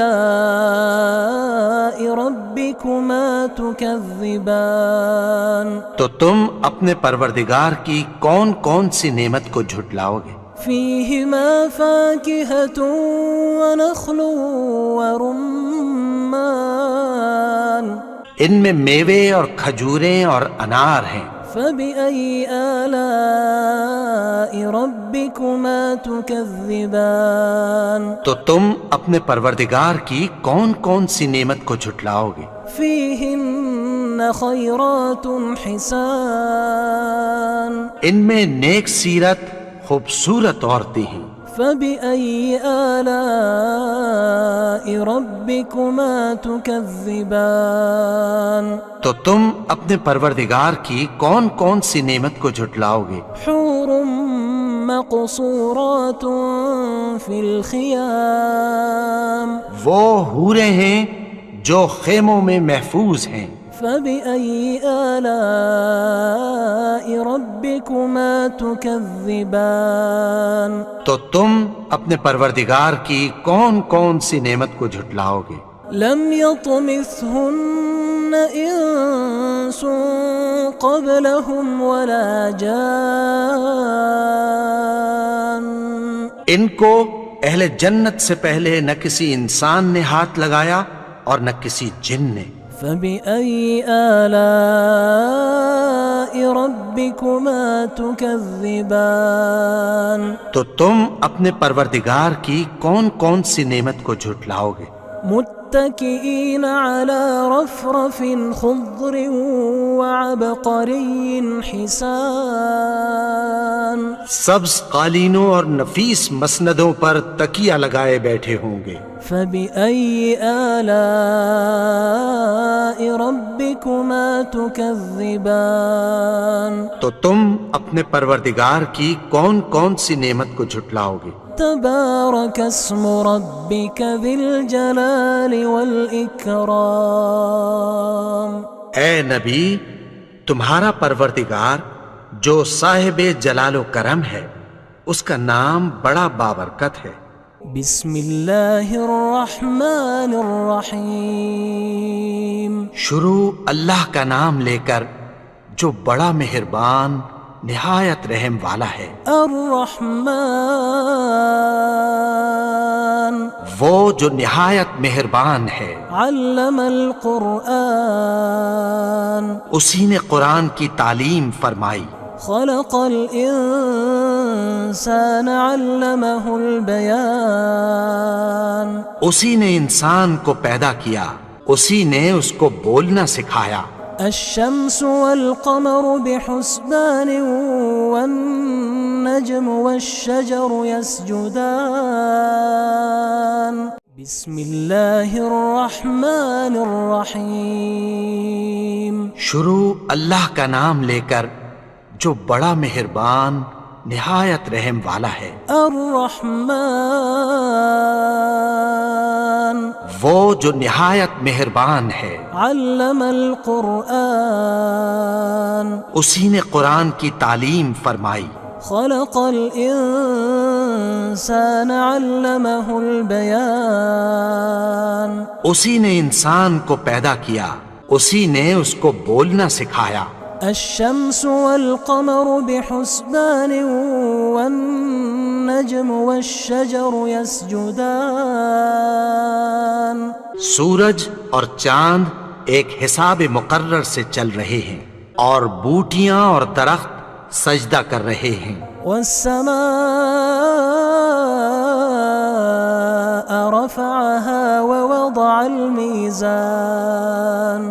ربكما تكذبان تو تم اپنے پروردگار کی کون کون سی نعمت کو جھٹلاؤ گے؟ فيهما فاكهة ونخل ورمان ان میں میوے اور کھجوریں اور انار ہیں۔ فبأي آلاء ربكما تكذبان تو تم اپنے پروردگار کی کون کون سی نعمت کو جھٹلاؤ گے؟ فيهن خيرات حسان ان میں نیک سیرت خوبصورت عورتیں ہیں۔ فبأي آلاء ربكما تكذبان تو تم اپنے پروردگار کی کون کون سی نعمت کو جھٹلاؤ گے؟ حور مقصورات في الخيام وہ حوریں ہیں جو خیموں میں محفوظ ہیں۔ فبأي آلاء ربكما تكذبان تو تم اپنے پروردگار کی کون کون سی نعمت کو جھٹلاؤ گے؟ لم يطمثهن إنس قبلهم ولا جان ان کو اہل جنت سے پہلے نہ کسی انسان نے ہاتھ لگایا اور نہ کسی جن نے۔ فبأي آلاء ربكما تكذبان تو تم اپنے پروردگار کی کون کون سی نعمت کو جھٹلاؤ گے؟ متكئين على رفرف خضر وعبقري حسان سبز قالینوں اور نفیس مسندوں پر تکیہ لگائے بیٹھے ہوں گے۔ فبأي آلاء ربكما تكذبان تو تم اپنے پروردگار کی کون کون سی نعمت کو جھٹلاؤ گے؟ تبارك اسم ربك ذي الجلال والإكرام اے نبی، تمہارا پروردگار جو صاحب جلال و کرم ہے اس کا نام بڑا بابرکت ہے۔ بسم اللہ الرحمن الرحیم شروع اللہ کا نام لے کر جو بڑا مہربان نہایت رحم والا ہے۔ الرحمن وہ جو نہایت مہربان ہے۔ علم القرآن اسی نے قرآن کی تعلیم فرمائی۔ خلق الانسان علمہ البیان اسی نے انسان کو پیدا کیا، اسی نے اس کو بولنا سکھایا۔ الشمس والقمر بحسبان والنجم والشجر يسجدان بسم اللہ الرحمن الرحیم شروع اللہ کا نام لے کر جو بڑا مہربان نہایت رحم والا ہے۔ الرحمن وہ جو نہایت مہربان ہے۔ علم القرآن اسی نے قرآن کی تعلیم فرمائی۔ خلق الانسان علمہ البیان اسی نے انسان کو پیدا کیا، اسی نے اس کو بولنا سکھایا۔ الشمس والقمر بحسبان والنجم والشجر يسجدان سورج اور چاند ایک حساب مقرر سے چل رہے ہیں اور بوٹیاں اور درخت سجدہ کر رہے ہیں۔ والسماء رفعها ووضع الميزان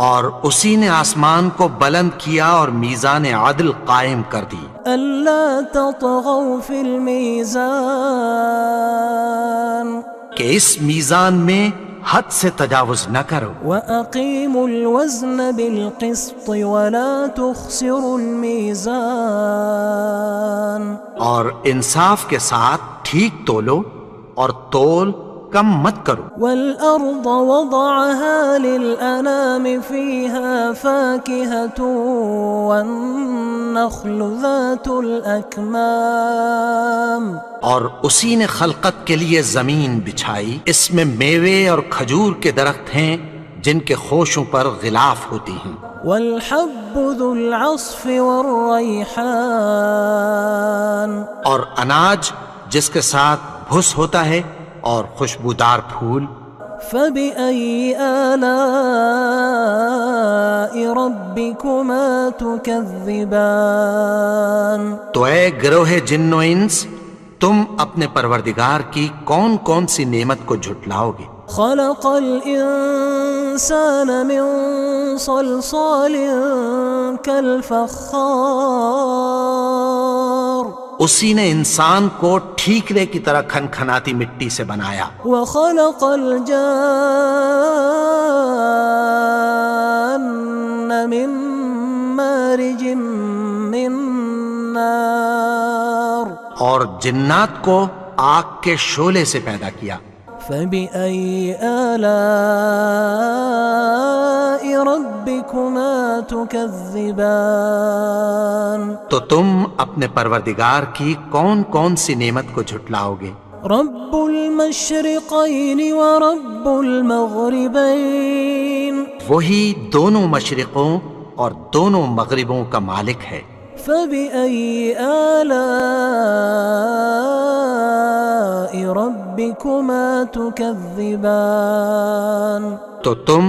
اور اسی نے آسمان کو بلند کیا اور میزان عدل قائم کر دی۔ ألا تطغوا في الميزان کہ اس میزان میں حد سے تجاوز نہ کرو۔ وأقيموا الوزن بالقسط ولا تخسروا الميزان اور انصاف کے ساتھ ٹھیک تولو اور تول کم مت کرو. والأرض وضعها للأنام فيها فاكهة والنخل ذات الأكمام اور اسی نے خلقت کے لیے زمین بچھائی، اس میں میوے اور کھجور کے درخت ہیں جن کے خوشوں پر غلاف ہوتی ہیں. والحب ذو العصف والریحان اور اناج جس کے ساتھ بھس ہوتا ہے اور خوشبودار پھول. فبأي آلاء ربكما تكذبان تو اے گروہ جن و انس، تم اپنے پروردگار کی کون کون سی نعمت کو جھٹلاؤ گے؟ خلق الإنسان من صلصال كالفخار اسی نے انسان کو ٹھیکرے کی طرح کھنکھناتی مٹی سے بنایا. وخلق الجان من مارج من نار اور جنات کو آگ کے شعلے سے پیدا کیا. فبأي آلاء ربكما تكذبان تو تم اپنے پروردگار کی کون کون سی نعمت کو جھٹلاؤ گے؟ رب المشرقين ورب المغربين وہی دونوں مشرقوں اور دونوں مغربوں کا مالک ہے. فبأي آلاء ربكما تكذبان تو تم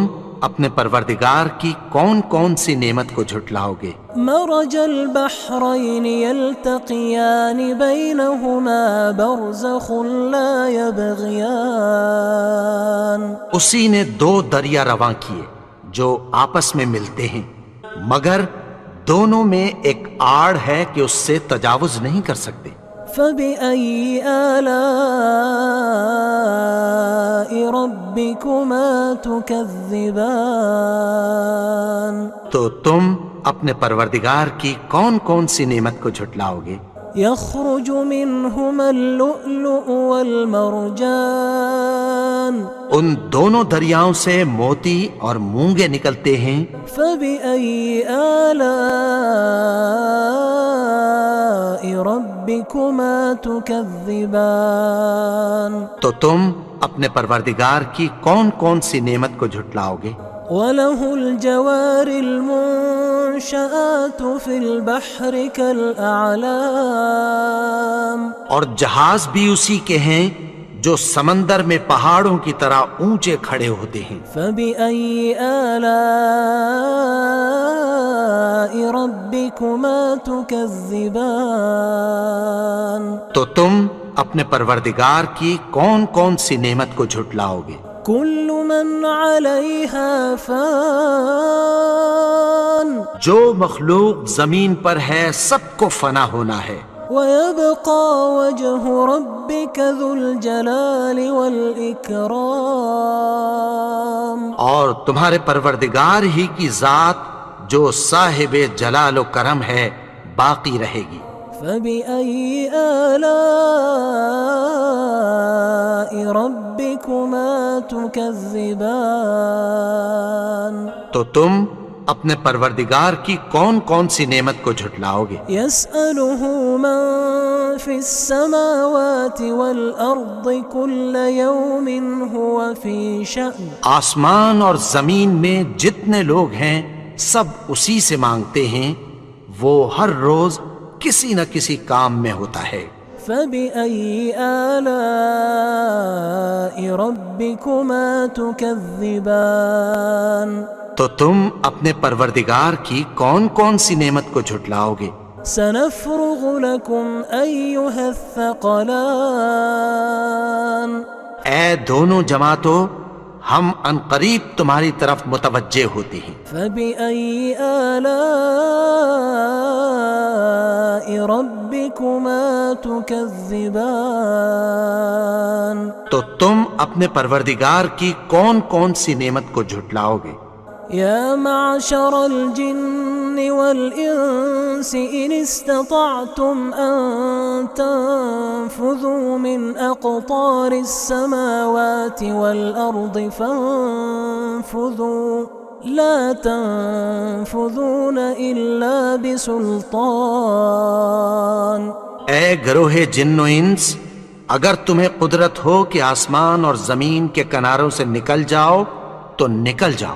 اپنے پروردگار کی کون کون سی نعمت کو جھٹلاؤ گے؟ مرج البحرين يلتقيان بينهما برزخ لا يبغيان اسی نے دو دریا رواں کیے جو آپس میں ملتے ہیں، مگر دونوں میں ایک آڑ ہے کہ اس سے تجاوز نہیں کر سکتے. فبأي آلاء ربكما تكذبان تو تم اپنے پروردگار کی کون کون سی نعمت کو جھٹلاؤ گے؟ يخرج منهما اللؤلؤ والمرجان ان دونوں دریاؤں سے موتی اور مونگے نکلتے ہیں. فبأي آلاء ربكما تكذبان تو تم اپنے پروردگار کی کون کون سی نعمت کو جھٹلاؤ گے؟ وله الجوار المنشآت في البحر كالأعلام اور جہاز بھی اسی کے ہیں جو سمندر میں پہاڑوں کی طرح اونچے کھڑے ہوتے ہیں. فبأي آلاء ربكما تكذبان تو تم اپنے پروردگار کی کون کون سی نعمت کو جھٹلاؤ گے؟ كل من عليها فان جو مخلوق زمین پر ہے سب کو فنا ہونا ہے، ويبقى وجه ربك ذو الجلال والإكرام اور تمہارے پروردگار ہی کی ذات جو صاحب جلال و کرم ہے باقی رہے گی. فبأي آلاء ربكما تكذبان تو تم اپنے پروردگار کی کون کون سی نعمت کو جھٹلاؤ گے؟ يسأله من في السماوات والأرض كل يوم هو في شأن آسمان اور زمین میں جتنے لوگ ہیں سب اسی سے مانگتے ہیں، وہ ہر روز کسی نہ کسی کام میں ہوتا ہے. فبأي آلاء ربكما تكذبان تو تم اپنے پروردگار کی کون کون سی نعمت کو جھٹلاؤ گے؟ سنفرغ لكم أيها الثقلان اے دونوں جماعتوں، ہم عنقریب تمہاری طرف متوجہ ہوتے ہیں. فبأي آلاء ربكما تكذبان تو تم اپنے پروردگار کی کون کون سی نعمت کو جھٹلاؤ گے؟ يا معشر الجن والإنس إن استطعتم أن تنفذوا من أقطار السماوات والأرض فانفذوا لا تنفذون إلا بسلطان۔ اے گروہ جن و انس، اگر تمہیں قدرت ہو کہ آسمان اور زمین کے کناروں سے نکل جاؤ تو نکل جاؤ،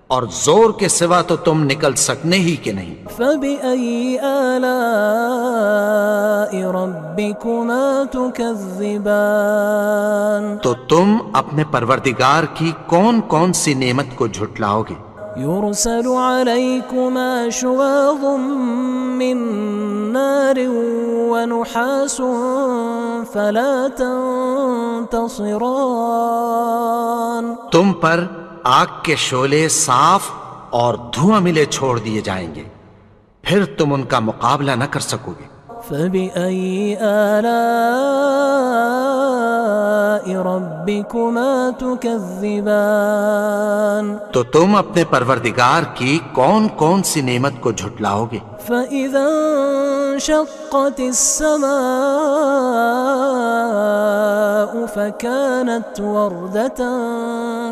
اور زور کے سوا تو تم نکل سکنے ہی کہ نہیں۔ فبأي آلاء ربكما تكذبان، تو تم اپنے پروردگار کی کون کون سی نعمت کو جھٹلاؤ گے؟ يرسل عليكما شواظ من نار ونحاس فلا تنتصران، تم پر آگ کے شعلے صاف اور دھواں ملے چھوڑ دیے جائیں گے، پھر تم ان کا مقابلہ نہ کر سکو گے۔ فبأي آلاء ربكما تكذبان، تو تم اپنے پروردگار کی کون کون سی نعمت کو جھٹلاؤ گے؟ فإذا انشقت السماء فكانت وردة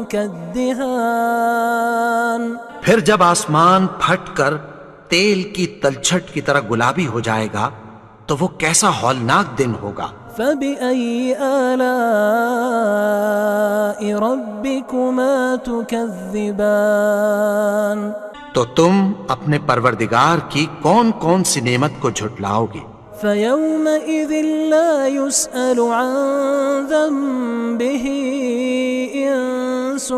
كالدهان، پھر جب آسمان پھٹ کر تیل کی تلچھٹ کی طرح گلابی ہو جائے گا تو وہ کیسا ہولناک دن ہوگا۔ فبأي آلاء ربكما تكذبان، تو تم اپنے پروردگار کی کون کون سی نعمت کو جھٹلاؤ گے؟ فيومئذ لا يسأل عن ذنبه إنس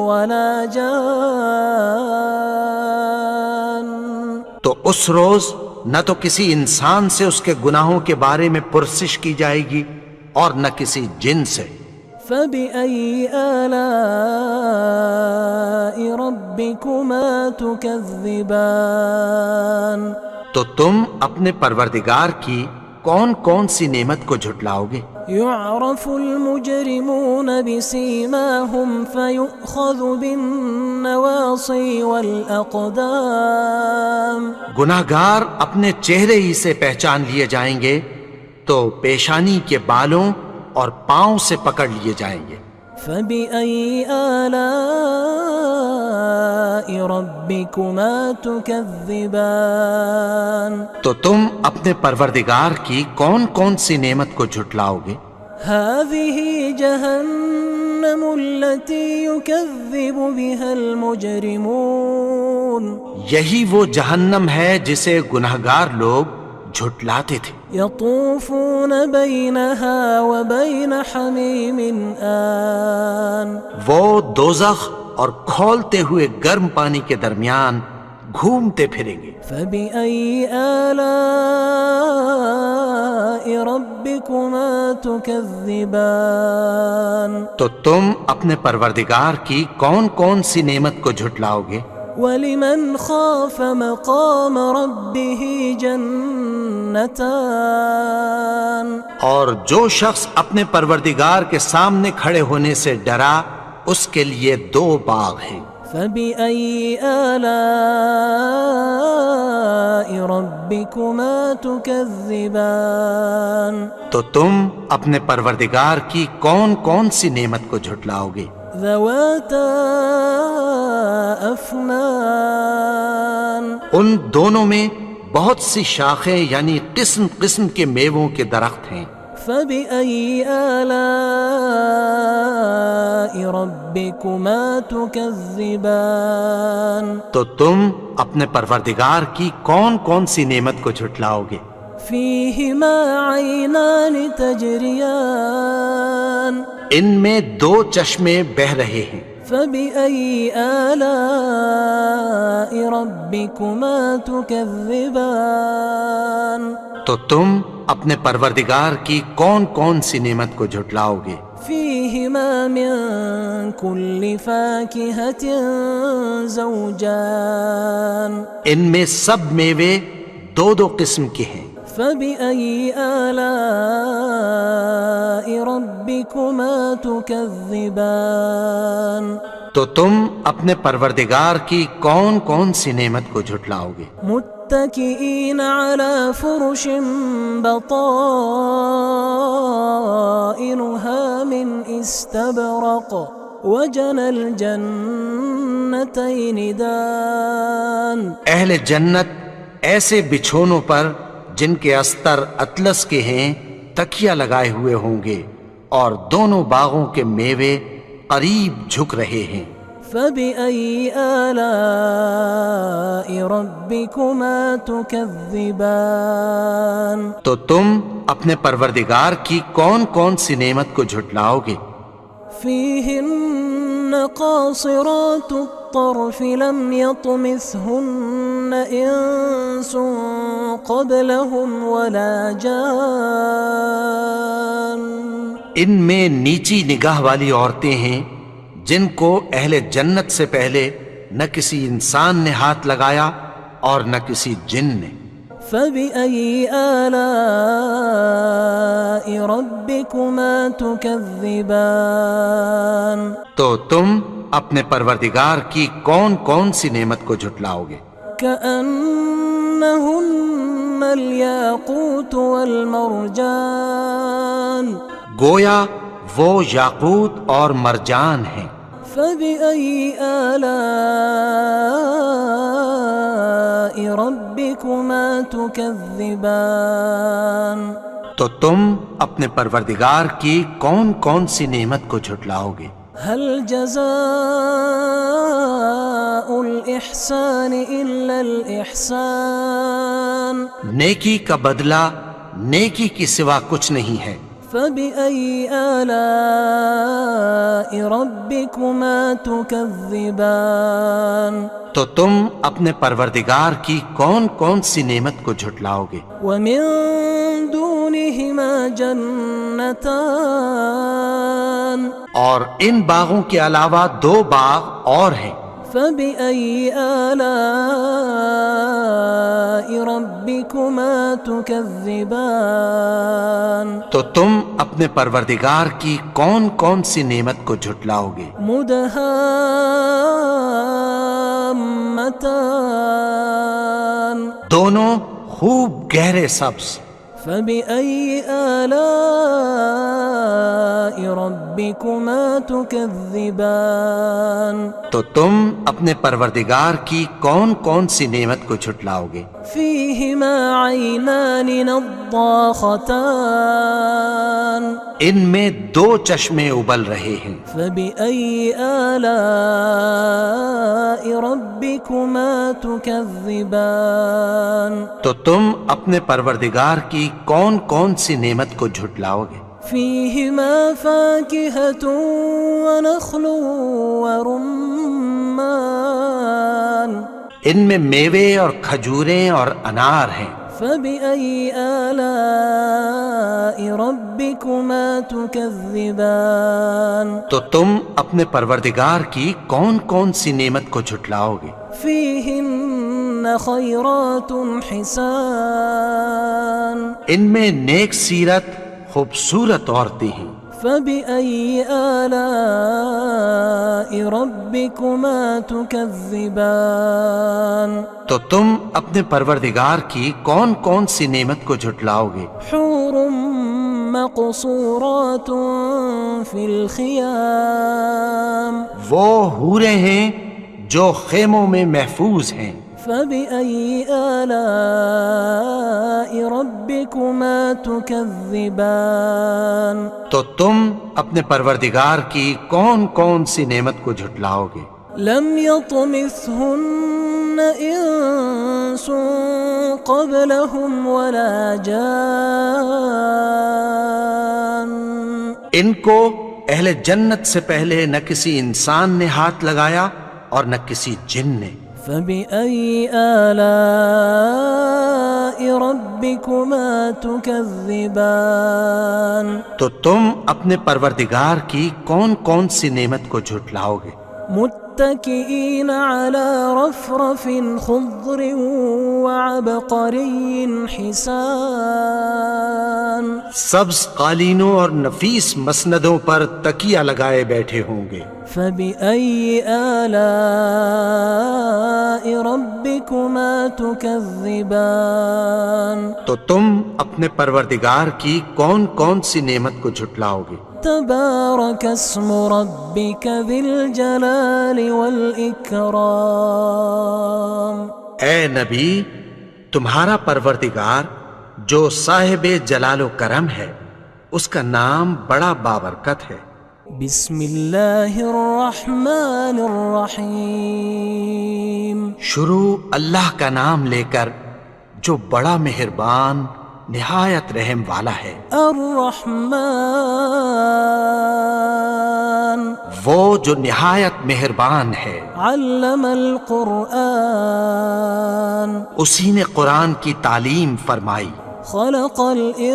ولا جان، تو اس روز نہ تو کسی انسان سے اس کے گناہوں کے بارے میں پرسش کی جائے گی اور نہ کسی جن سے۔ فبأي آلاء ربكما تكذبان، تو تم اپنے پروردگار کی کون کون سی نعمت کو جھٹلاؤ گے؟ يعرف المجرمون بسيماهم فيؤخذ بالنواصي والأقدام، گناہگار اپنے چہرے ہی سے پہچان لیے جائیں گے تو پیشانی کے بالوں اور پاؤں سے پکڑ لیے جائیں گے۔ فبأي آلاء ربكما تكذبان، تو تم اپنے پروردگار کی کون کون سی نعمت کو جھٹلاؤ گے؟ هذه جهنم التي يكذب بها المجرمون، یہی وہ جہنم ہے جسے گناہگار لوگ جھٹلاتے تھے۔ يطوفون بينها وبين حميم آن، وہ دوزخ اور کھولتے ہوئے گرم پانی کے درمیان گھومتے پھریں گے۔ فبأي آلاء ربكما تكذبان، تو تم اپنے پروردگار کی کون کون سی نعمت کو جھٹلاؤ گے؟ ولمن خاف مقام ربه جنتان، اور جو شخص اپنے پروردگار کے سامنے کھڑے ہونے سے ڈرا اس کے لیے دو باغ ہیں۔ فبأي آلاء ربكما تكذبان، تو تم اپنے پروردگار کی کون کون سی نعمت کو جھٹلاؤ گے؟ ذواتا افنان، ان دونوں میں بہت سی شاخیں یعنی قسم قسم کے میووں کے درخت ہیں۔ فبأي آلاء ربكما تكذبان، تو تم اپنے پروردگار کی کون کون سی نعمت کو جھٹلاؤ گے؟ فيهما عينان تجريان، ان میں دو چشمے بہہ رہے ہیں۔ فبأي آلاء ربكما تكذبان، تو تم اپنے پروردگار کی کون کون سی نعمت کو جھٹلاؤ گے؟ فيهما من كل فاكهة زوجان، ان میں سب میوے دو دو قسم کے ہیں۔ فبأي آلاء ربكما تكذبان تو تم اپنے پروردگار کی کون کون سی نعمت کو جھٹلاؤ گے؟ متكئين على فرش بطائنها من استبرق وجنى الجنتين دان اہل جنت ایسے بچھونوں پر جن کے استر اطلس کے ہیں تکیہ لگائے ہوئے ہوں گے، اور دونوں باغوں کے میوے قریب جھک رہے ہیں۔ فبأي آلاء ربكما تكذبان تو تم اپنے پروردگار کی کون کون سی نعمت کو جھٹلاؤ گے؟ فيهن قاصرات الطرف لم يطمثهن إنس قبلهم ولا جان ان میں نیچی نگاہ والی عورتیں ہیں جن کو اہل جنت سے پہلے نہ کسی انسان نے ہاتھ لگایا اور نہ کسی جن نے۔ فبأي آلاء ربكما تكذبان تو تم اپنے پروردگار کی کون کون سی نعمت کو جھٹلاؤ گے؟ كأنهن الياقوت والمرجان گویا وہ یاقوت اور مرجان ہیں۔ فبأي آلاء ربكما تكذبان تو تم اپنے پروردگار کی کون کون سی نعمت کو جھٹلاؤ گے؟ هل جزاء الإحسان إلا الإحسان نیکی کا بدلہ نیکی کی سوا کچھ نہیں ہے۔ فبأي آلاء ربكما تكذبان تو تم اپنے پروردگار کی کون کون سی نعمت کو جھٹلاؤ گے؟ ومن دونهما جنتان اور ان باغوں کے علاوہ دو باغ اور ہیں۔ فبأي آلاء ربكما تكذبان تو تم اپنے پروردگار کی کون کون سی نعمت کو جھٹلاؤ گے؟ مدهامتان دونوں خوب گہرے سبز۔ فبأي آلاء ربكما تكذبان تو تم اپنے پروردگار کی کون کون سی نعمت کو جھٹلاؤ گے؟ فيهما عينان نضاختان ان میں دو چشمے ابل رہے ہیں۔ فبأي آلاء ربكما تكذبان تو تم اپنے پروردگار کی کون کون سی نعمت کو جھٹلاؤ گے؟ فيهما فاكهة ونخل ورمان ان میں میوے اور کھجوریں اور انار ہیں۔ فبأي آلاء ربكما تكذبان تو تم اپنے پروردگار کی کون کون سی نعمت کو جھٹلاؤ گے؟ فيهن خيرات حسان ان میں نیک سیرت خوبصورت عورتیں ہیں۔ فبأي آلاء ربكما تكذبان تو تم اپنے پروردگار کی کون کون سی نعمت کو جھٹلاؤ گے؟ حور مقصورات في الخيام وہ حوریں ہیں جو خیموں میں محفوظ ہیں۔ فبأي آلاء ربكما تكذبان تو تم اپنے پروردگار کی کون کون سی نعمت کو جھٹلاؤ گے؟ لم يطمثهن إنس قبلهم ولا جان ان کو اہل جنت سے پہلے نہ کسی انسان نے ہاتھ لگایا اور نہ کسی جن نے۔ فبأي آلاء ربكما تكذبان تو تم اپنے پروردگار کی کون کون سی نعمت کو جھٹلاؤ گے؟ متكئين على رفرف خضر وعبقري حسان سبز قالینوں اور نفیس مسندوں پر تکیہ لگائے بیٹھے ہوں گے. فبأي آلاء ربكما تكذبان تو تم اپنے پروردگار کی کون کون سی نعمت کو جھٹلاؤ گے؟ تبارك اسم ربك ذي الجلال والإكرام. اے نبی، تمہارا پروردگار جو صاحب جلال و کرم ہے، اس کا نام بڑا بابرکت ہے. بسم اللہ الرحمن الرحیم. شروع اللہ کا نام لے کر جو بڑا مہربان نہایت رحم والا ہے. الرحمن وہ جو نہایت مہربان ہے. علم القرآن اسی نے قرآن کی تعلیم فرمائی. خلق الانسان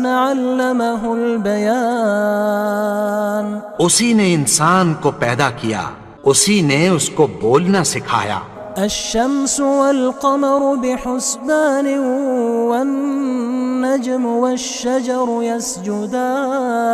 علمہ البیان اسی نے انسان کو پیدا کیا، اسی نے اس کو بولنا سکھایا. الشمس والقمر بحسبان والنجم والشجر يسجدان